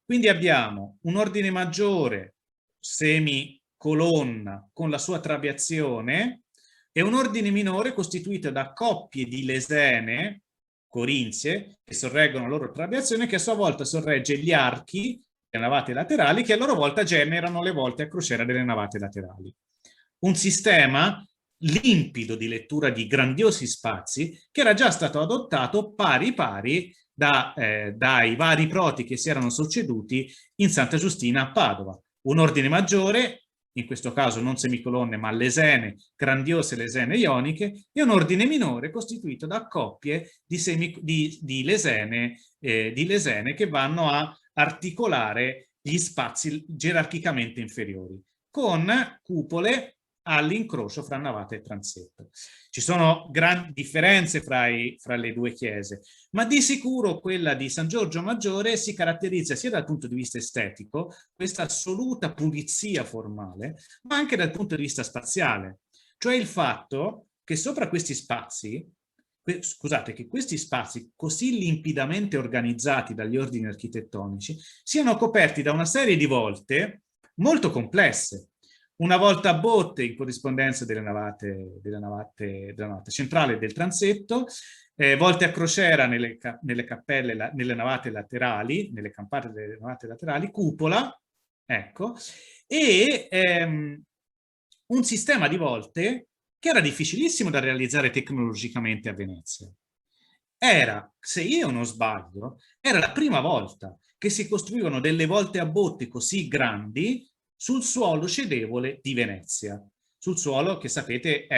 Quindi abbiamo un ordine maggiore semicolonna con la sua trabeazione e un ordine minore costituito da coppie di lesene corinzie che sorreggono la loro trabeazione, che a sua volta sorregge gli archi delle navate laterali, che a loro volta generano le volte a crociera delle navate laterali. Un sistema limpido di lettura di grandiosi spazi che era già stato adottato pari pari dai vari proti che si erano succeduti in Santa Giustina a Padova. Un ordine maggiore, in questo caso non semicolonne ma lesene, grandiose lesene ioniche, e un ordine minore costituito da coppie di lesene che vanno a articolare gli spazi gerarchicamente inferiori, con cupole all'incrocio fra navata e transetto. Ci sono grandi differenze fra le due chiese, ma di sicuro quella di San Giorgio Maggiore si caratterizza sia dal punto di vista estetico, questa assoluta pulizia formale, ma anche dal punto di vista spaziale, cioè il fatto che sopra questi spazi, scusate, che questi spazi così limpidamente organizzati dagli ordini architettonici siano coperti da una serie di volte molto complesse. Una volta a botte in corrispondenza della navate centrale del transetto, volte a crociera nelle cappelle, nelle navate laterali, nelle campate delle navate laterali, cupola, ecco, e un sistema di volte che era difficilissimo da realizzare tecnologicamente a Venezia. Era, se io non sbaglio, era la prima volta che si costruivano delle volte a botte così grandi sul suolo cedevole di Venezia, sul suolo che sapete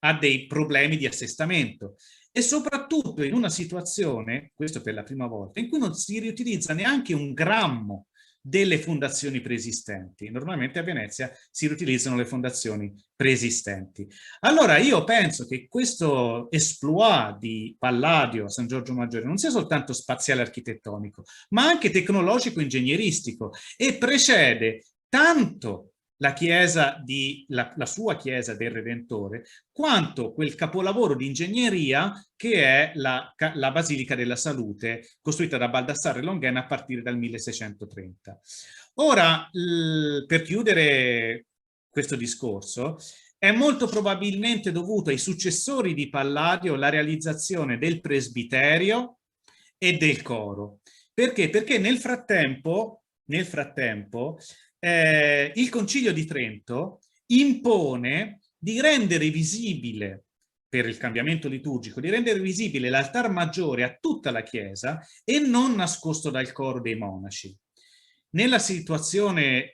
ha dei problemi di assestamento e soprattutto in una situazione, questo per la prima volta, in cui non si riutilizza neanche un grammo delle fondazioni preesistenti. Normalmente a Venezia si riutilizzano le fondazioni preesistenti. Allora io penso che questo exploit di Palladio a San Giorgio Maggiore non sia soltanto spaziale architettonico, ma anche tecnologico ingegneristico e precede tanto la sua chiesa del Redentore, quanto quel capolavoro di ingegneria che è la Basilica della Salute, costruita da Baldassarre Longhena a partire dal 1630. Ora, per chiudere questo discorso, è molto probabilmente dovuto ai successori di Palladio la realizzazione del presbiterio e del coro. Perché? Perché nel frattempo il Concilio di Trento impone di rendere visibile, per il cambiamento liturgico, di rendere visibile l'altar maggiore a tutta la Chiesa e non nascosto dal coro dei monaci. Nella situazione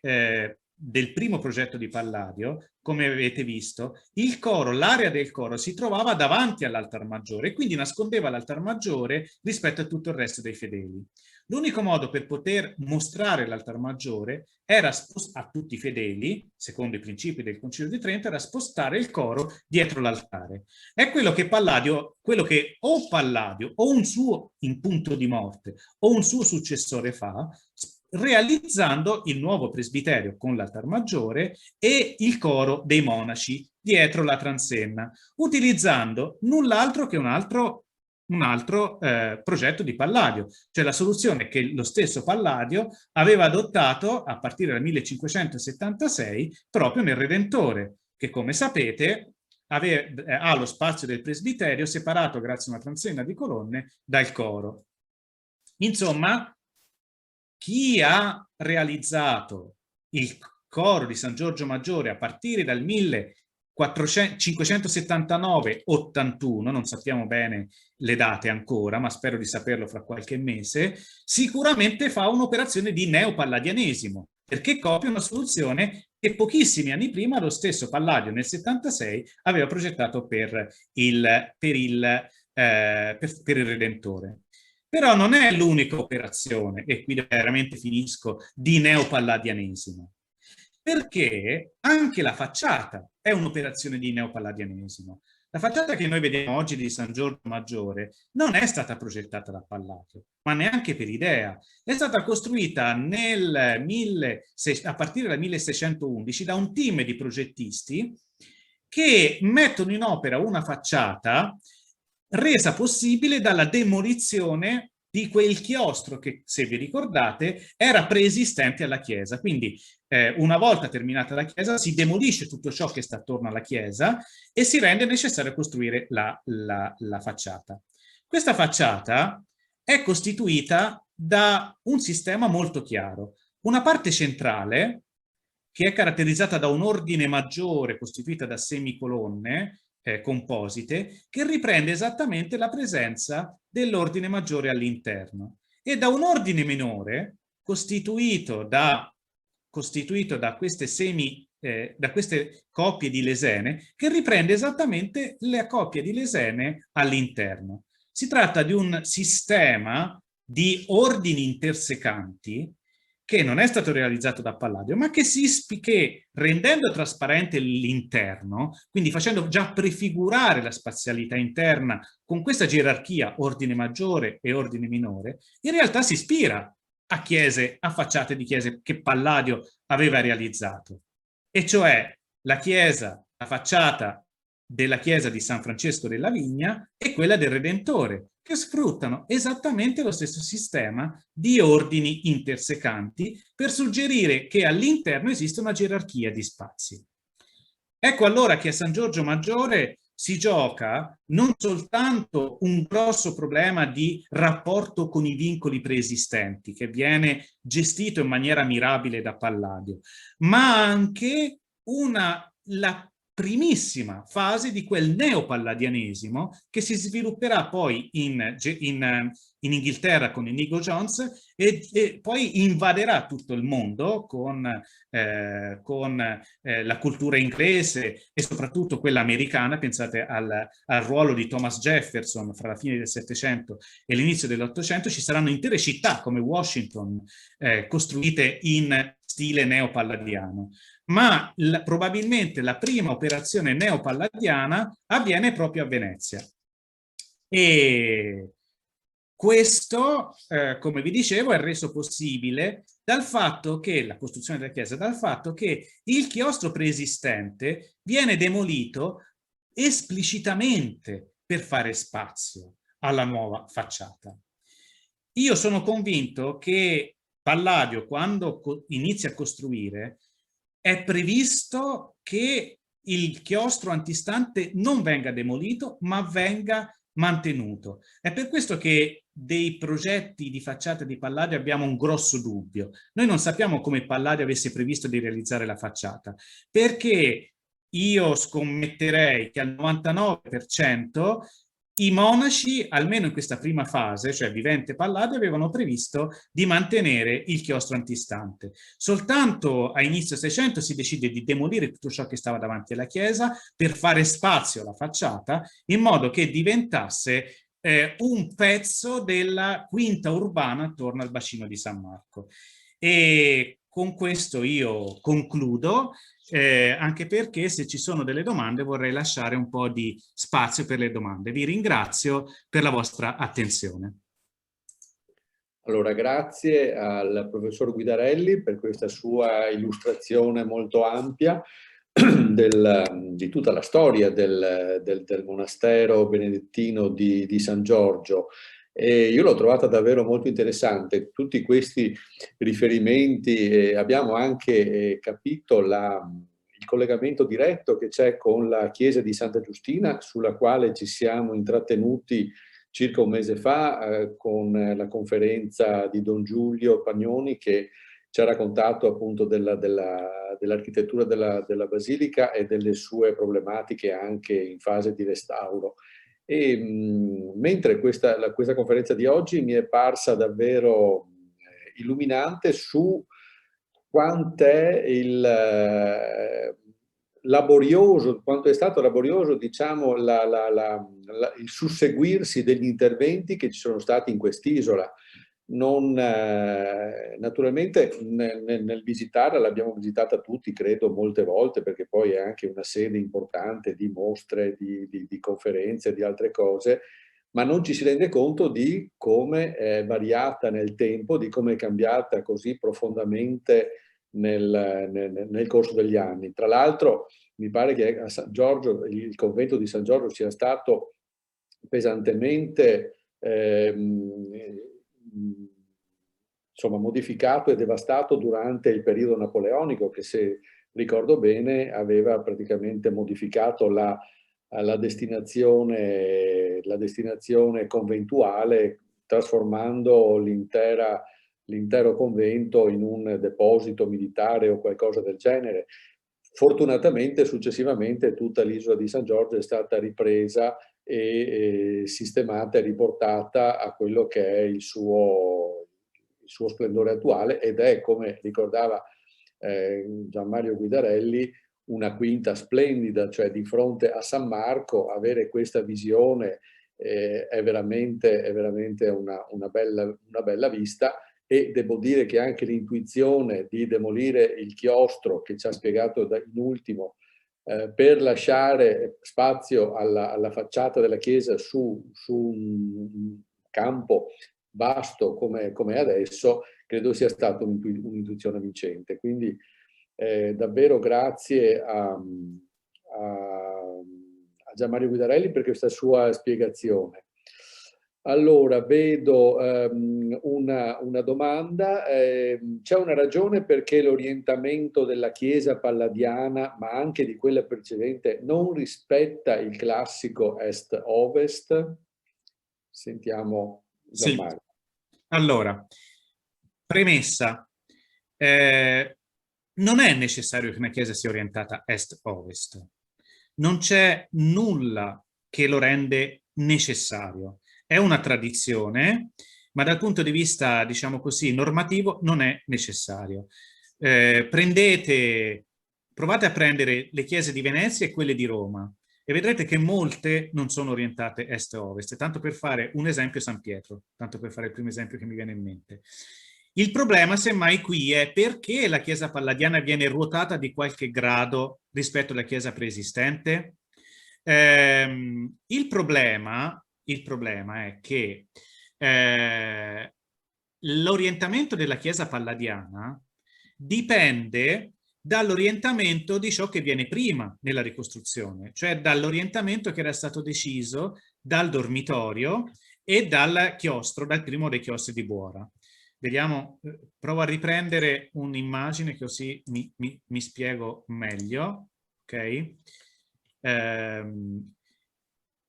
del primo progetto di Palladio, come avete visto, il coro, l'area del coro si trovava davanti all'altar maggiore e quindi nascondeva l'altar maggiore rispetto a tutto il resto dei fedeli. L'unico modo per poter mostrare l'altar maggiore era a tutti i fedeli, secondo i principi del Concilio di Trento, era spostare il coro dietro l'altare. È quello che o Palladio o un suo in punto di morte o un suo successore fa, realizzando il nuovo presbiterio con l'altar maggiore e il coro dei monaci dietro la transenna, utilizzando null'altro che un altro progetto di Palladio, cioè la soluzione che lo stesso Palladio aveva adottato a partire dal 1576 proprio nel Redentore, che come sapete ha lo spazio del presbiterio separato grazie a una transenna di colonne dal coro. Insomma, chi ha realizzato il coro di San Giorgio Maggiore a partire dal 1579-81, non sappiamo bene le date ancora, ma spero di saperlo fra qualche mese, sicuramente fa un'operazione di neopalladianesimo, perché copia una soluzione che pochissimi anni prima lo stesso Palladio nel 76 aveva progettato per il Redentore. Però non è l'unica operazione, e qui veramente finisco, di neopalladianesimo, perché anche la facciata è un'operazione di neopalladianesimo. La facciata che noi vediamo oggi di San Giorgio Maggiore non è stata progettata da Palladio, ma neanche per idea. È stata costruita a partire dal 1611 da un team di progettisti che mettono in opera una facciata resa possibile dalla demolizione di quel chiostro che, se vi ricordate, era preesistente alla chiesa. Quindi una volta terminata la chiesa si demolisce tutto ciò che sta attorno alla chiesa e si rende necessario costruire la facciata. Questa facciata è costituita da un sistema molto chiaro. Una parte centrale, che è caratterizzata da un ordine maggiore costituita da semicolonne composite, che riprende esattamente la presenza dell'ordine maggiore all'interno, e da un ordine minore costituito da queste coppie di lesene, che riprende esattamente le coppie di lesene all'interno. Si tratta di un sistema di ordini intersecanti che non è stato realizzato da Palladio, ma che rendendo trasparente l'interno, quindi facendo già prefigurare la spazialità interna con questa gerarchia ordine maggiore e ordine minore, in realtà si ispira a chiese, a facciate di chiese che Palladio aveva realizzato. E cioè la chiesa, la facciata della chiesa di San Francesco della Vigna e quella del Redentore, che sfruttano esattamente lo stesso sistema di ordini intersecanti per suggerire che all'interno esiste una gerarchia di spazi. Ecco allora che a San Giorgio Maggiore si gioca non soltanto un grosso problema di rapporto con i vincoli preesistenti, che viene gestito in maniera mirabile da Palladio, ma anche la primissima fase di quel neopalladianesimo che si svilupperà poi in Inghilterra con Inigo Jones e poi invaderà tutto il mondo con la cultura inglese e soprattutto quella americana. Pensate al ruolo di Thomas Jefferson fra la fine del Settecento e l'inizio dell'Ottocento. Ci saranno intere città come Washington costruite in stile neopalladiano, ma probabilmente la prima operazione neopalladiana avviene proprio a Venezia. E questo, come vi dicevo, è reso possibile dal fatto che la costruzione della chiesa, dal fatto che il chiostro preesistente viene demolito esplicitamente per fare spazio alla nuova facciata. Io sono convinto che Palladio, quando inizia a costruire, è previsto che il chiostro antistante non venga demolito, ma venga mantenuto. È per questo che dei progetti di facciata di Palladio abbiamo un grosso dubbio. Noi non sappiamo come Palladio avesse previsto di realizzare la facciata, perché io scommetterei che al 99% i monaci, almeno in questa prima fase, cioè vivente Palladio, avevano previsto di mantenere il chiostro antistante. Soltanto a inizio 600 si decide di demolire tutto ciò che stava davanti alla chiesa per fare spazio alla facciata, in modo che diventasse un pezzo della quinta urbana attorno al bacino di San Marco. E con questo io concludo, anche perché se ci sono delle domande vorrei lasciare un po' di spazio per le domande. Vi ringrazio per la vostra attenzione. Allora, grazie al professor Guidarelli per questa sua illustrazione molto ampia di tutta la storia del monastero benedettino di San Giorgio. E io l'ho trovata davvero molto interessante, tutti questi riferimenti, abbiamo anche capito il collegamento diretto che c'è con la chiesa di Santa Giustina, sulla quale ci siamo intrattenuti circa un mese fa con la conferenza di Don Giulio Pagnoni, che ci ha raccontato appunto dell'architettura della basilica e delle sue problematiche anche in fase di restauro. E mentre questa conferenza di oggi mi è parsa davvero illuminante su quant'è quanto è stato laborioso, diciamo, il susseguirsi degli interventi che ci sono stati in quest'isola. Naturalmente nel visitarla, l'abbiamo visitata tutti, credo, molte volte, perché poi è anche una sede importante di mostre, di conferenze, di altre cose, ma non ci si rende conto di come è variata nel tempo, di come è cambiata così profondamente nel corso degli anni. Tra l'altro mi pare che a San Giorgio, il convento di San Giorgio sia stato pesantemente insomma, modificato e devastato durante il periodo napoleonico, che, se ricordo bene, aveva praticamente modificato la destinazione conventuale, trasformando l'intero convento in un deposito militare o qualcosa del genere. Fortunatamente, successivamente, tutta l'isola di San Giorgio è stata ripresa e sistemata e riportata a quello che è il suo splendore attuale, ed è, come ricordava Gian Mario Guidarelli, una quinta splendida, cioè di fronte a San Marco avere questa visione è veramente una bella vista, e devo dire che anche l'intuizione di demolire il chiostro che ci ha spiegato in ultimo per lasciare spazio alla facciata della chiesa su un campo vasto come adesso, credo sia stata un'intuizione vincente. Quindi davvero grazie a Gianmario Guidarelli per questa sua spiegazione. Allora, vedo una domanda. C'è una ragione perché l'orientamento della chiesa palladiana, ma anche di quella precedente, non rispetta il classico est-ovest? Sentiamo Gianmario. Sì. Allora, premessa. Non è necessario che una chiesa sia orientata est-ovest. Non c'è nulla che lo rende necessario. È una tradizione, ma dal punto di vista, diciamo così, normativo non è necessario. Provate a prendere le chiese di Venezia e quelle di Roma e vedrete che molte non sono orientate est-ovest. Tanto per fare un esempio, San Pietro, tanto per fare il primo esempio che mi viene in mente. Il problema, semmai, qui è perché la chiesa palladiana viene ruotata di qualche grado rispetto alla chiesa preesistente. Il problema è che l'orientamento della chiesa palladiana dipende dall'orientamento di ciò che viene prima nella ricostruzione, cioè dall'orientamento che era stato deciso dal dormitorio e dal chiostro, dal primo dei chiostri di Buora. Vediamo, provo a riprendere un'immagine così mi spiego meglio. Ok?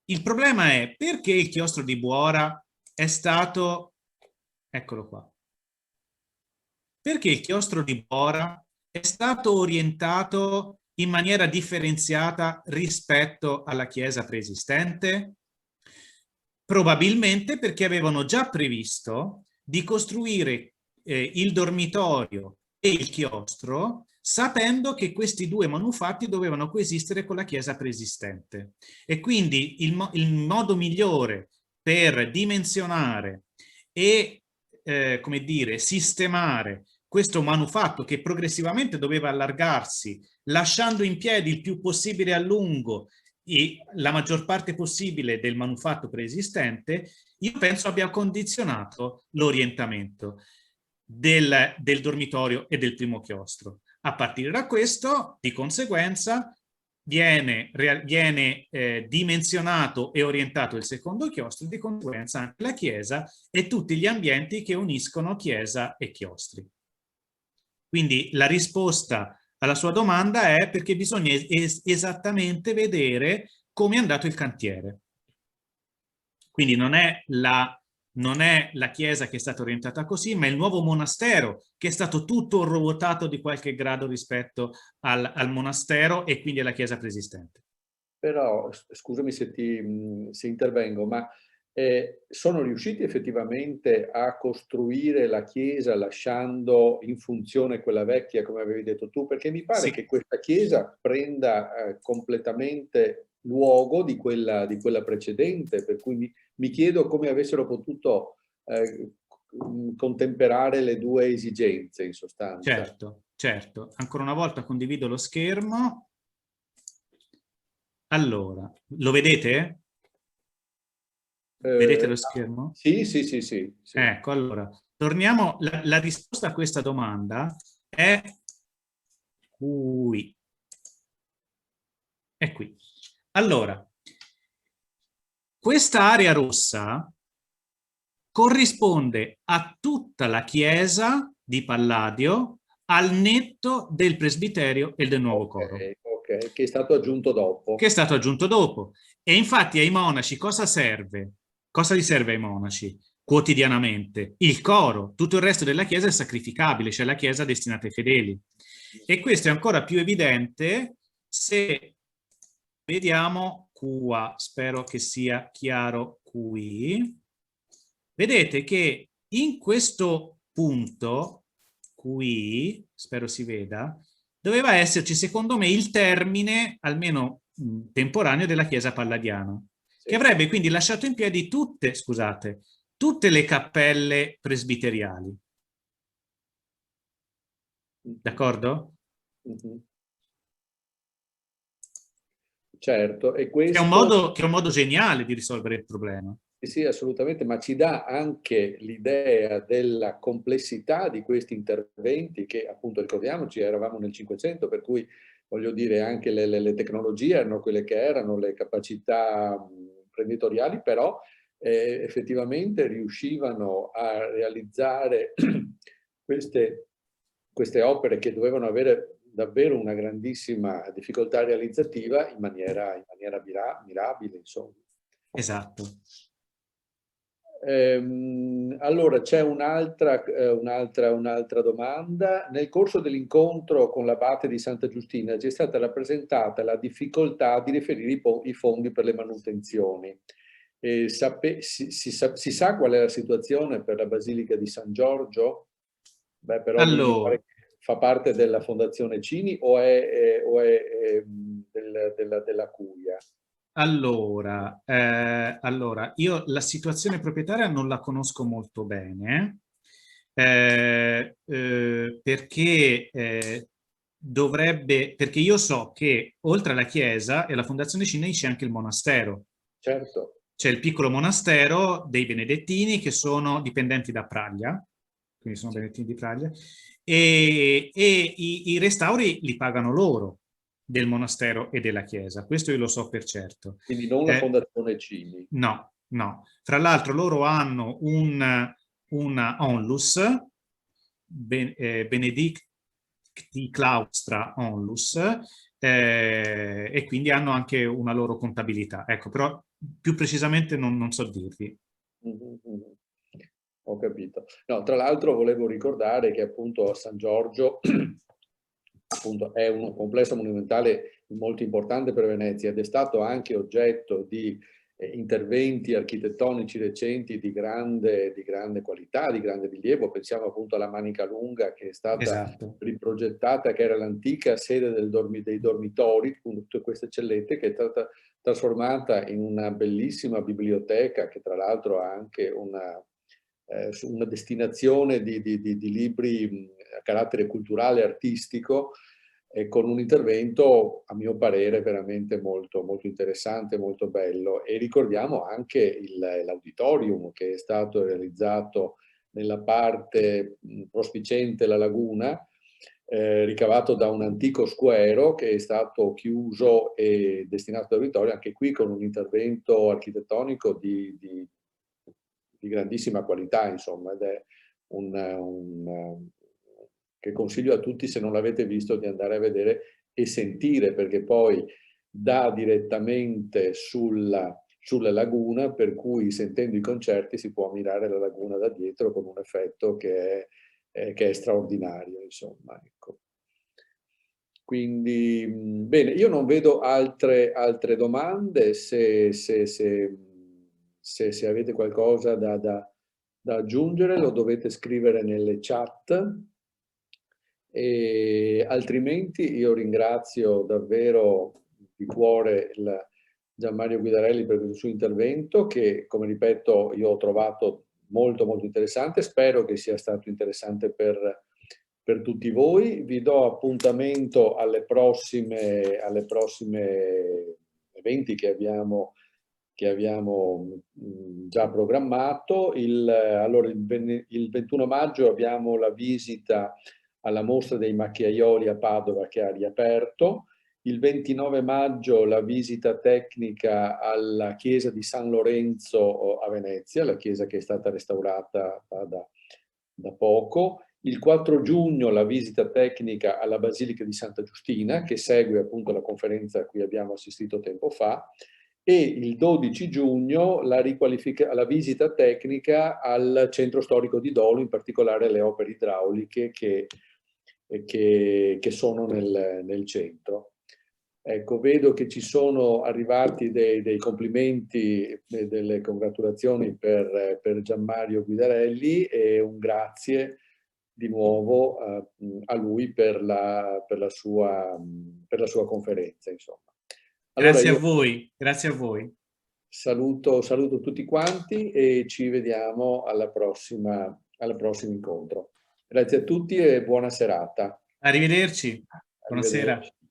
Il problema è perché il chiostro di Buora è stato, eccolo qua, perché il chiostro di Buora è stato orientato in maniera differenziata rispetto alla chiesa preesistente? Probabilmente perché avevano già previsto di costruire il dormitorio e il chiostro sapendo che questi due manufatti dovevano coesistere con la chiesa preesistente. E quindi il modo migliore per dimensionare e, come dire, sistemare questo manufatto che progressivamente doveva allargarsi, lasciando in piedi il più possibile a lungo e la maggior parte possibile del manufatto preesistente, io penso abbia condizionato l'orientamento del dormitorio e del primo chiostro. A partire da questo, di conseguenza, viene dimensionato e orientato il secondo chiostro, di conseguenza anche la chiesa e tutti gli ambienti che uniscono chiesa e chiostri. Quindi la risposta alla sua domanda è perché bisogna esattamente vedere come è andato il cantiere. Quindi non è la chiesa che è stata orientata così, ma il nuovo monastero che è stato tutto ruotato di qualche grado rispetto al monastero e quindi alla chiesa preesistente. Però, scusami se intervengo, ma sono riusciti effettivamente a costruire la chiesa lasciando in funzione quella vecchia, come avevi detto tu? Perché mi pare che questa chiesa prenda completamente luogo di quella precedente, per cui mi chiedo come avessero potuto contemperare le due esigenze, in sostanza. Certo, certo. Ancora una volta condivido lo schermo. Allora, lo vedete? Vedete lo schermo? Sì. Ecco, allora, torniamo. La risposta a questa domanda è qui. È qui. Allora, questa area rossa corrisponde a tutta la chiesa di Palladio al netto del presbiterio e del nuovo coro. Ok, che è stato aggiunto dopo. Che è stato aggiunto dopo. E infatti ai monaci cosa serve? Cosa gli serve ai monaci quotidianamente? Il coro. Tutto il resto della chiesa è sacrificabile, cioè la chiesa destinata ai fedeli. E questo è ancora più evidente se vediamo qua, spero che sia chiaro qui. Vedete che in questo punto qui, spero si veda, doveva esserci secondo me il termine, almeno temporaneo, della chiesa palladiana, sì, che avrebbe quindi lasciato in piedi tutte le cappelle presbiteriali. d'accordo? Certo, e Che è un questo... modo, che è un modo geniale di risolvere il problema. Sì, assolutamente, ma ci dà anche l'idea della complessità di questi interventi che, appunto, ricordiamoci, eravamo nel 500, per cui, voglio dire, anche le tecnologie erano quelle che erano, le capacità imprenditoriali, però effettivamente riuscivano a realizzare queste opere che dovevano avere davvero una grandissima difficoltà realizzativa in maniera mirabile, insomma. Esatto. Allora, c'è un'altra domanda. Nel corso dell'incontro con l'abate di Santa Giustina ci è stata rappresentata la difficoltà di reperire i fondi per le manutenzioni. Si sa qual è la situazione per la Basilica di San Giorgio? Beh, però lì mi pare Allora, che fa parte della Fondazione Cini o è della Curia? Allora, io la situazione proprietaria non la conosco molto bene, perché io so che oltre alla chiesa e alla Fondazione Cini c'è anche il monastero. Certo. C'è il piccolo monastero dei Benedettini che sono dipendenti da Praglia, quindi sono benedettini di Praglia, e i restauri li pagano loro del monastero e della chiesa, questo io lo so per certo. Quindi non la Fondazione Cini. No, no. Fra l'altro loro hanno una onlus, Benedicti Claustra Onlus, e quindi hanno anche una loro contabilità. Ecco, però più precisamente non so dirvi. Mhm, mhm. Ho capito. No, tra l'altro volevo ricordare che appunto a San Giorgio appunto, è un complesso monumentale molto importante per Venezia ed è stato anche oggetto di interventi architettonici recenti di grande qualità, di grande rilievo. Pensiamo appunto alla Manica Lunga che è stata Esatto. riprogettata, che era l'antica sede dei dormitori, appunto, tutte queste cellette, che è stata trasformata in una bellissima biblioteca che tra l'altro ha anche una destinazione di libri a carattere culturale e artistico, con un intervento, a mio parere, veramente molto, molto interessante, molto bello. E ricordiamo anche l'auditorium che è stato realizzato nella parte prospiciente la laguna, ricavato da un antico squero che è stato chiuso e destinato ad auditorio, anche qui con un intervento architettonico di grandissima qualità, insomma, ed è che consiglio a tutti, se non l'avete visto, di andare a vedere e sentire, perché poi dà direttamente sulla laguna, per cui sentendo i concerti si può ammirare la laguna da dietro con un effetto che è straordinario, insomma, ecco. Quindi, bene, io non vedo altre domande, se avete qualcosa da aggiungere lo dovete scrivere nelle chat, e altrimenti io ringrazio davvero di cuore Gianmario Guidarelli per il suo intervento che, come ripeto, io ho trovato molto molto interessante, spero che sia stato interessante per tutti voi. Vi do appuntamento alle prossime eventi che abbiamo già programmato. Allora, il 21 maggio abbiamo la visita alla mostra dei macchiaioli a Padova che ha riaperto. Il 29 maggio la visita tecnica alla chiesa di San Lorenzo a Venezia, la chiesa che è stata restaurata da poco. Il 4 giugno la visita tecnica alla Basilica di Santa Giustina, che segue appunto la conferenza a cui abbiamo assistito tempo fa, e il 12 giugno la visita tecnica al centro storico di Dolo, in particolare le opere idrauliche che sono nel centro. Ecco, vedo che ci sono arrivati dei complimenti e delle congratulazioni per Gianmario Guidarelli e un grazie di nuovo a lui per la sua conferenza, insomma. Allora Grazie a io voi, grazie a voi. saluto tutti quanti e ci vediamo al prossimo incontro. Grazie a tutti e buona serata. Arrivederci, buonasera. Arrivederci.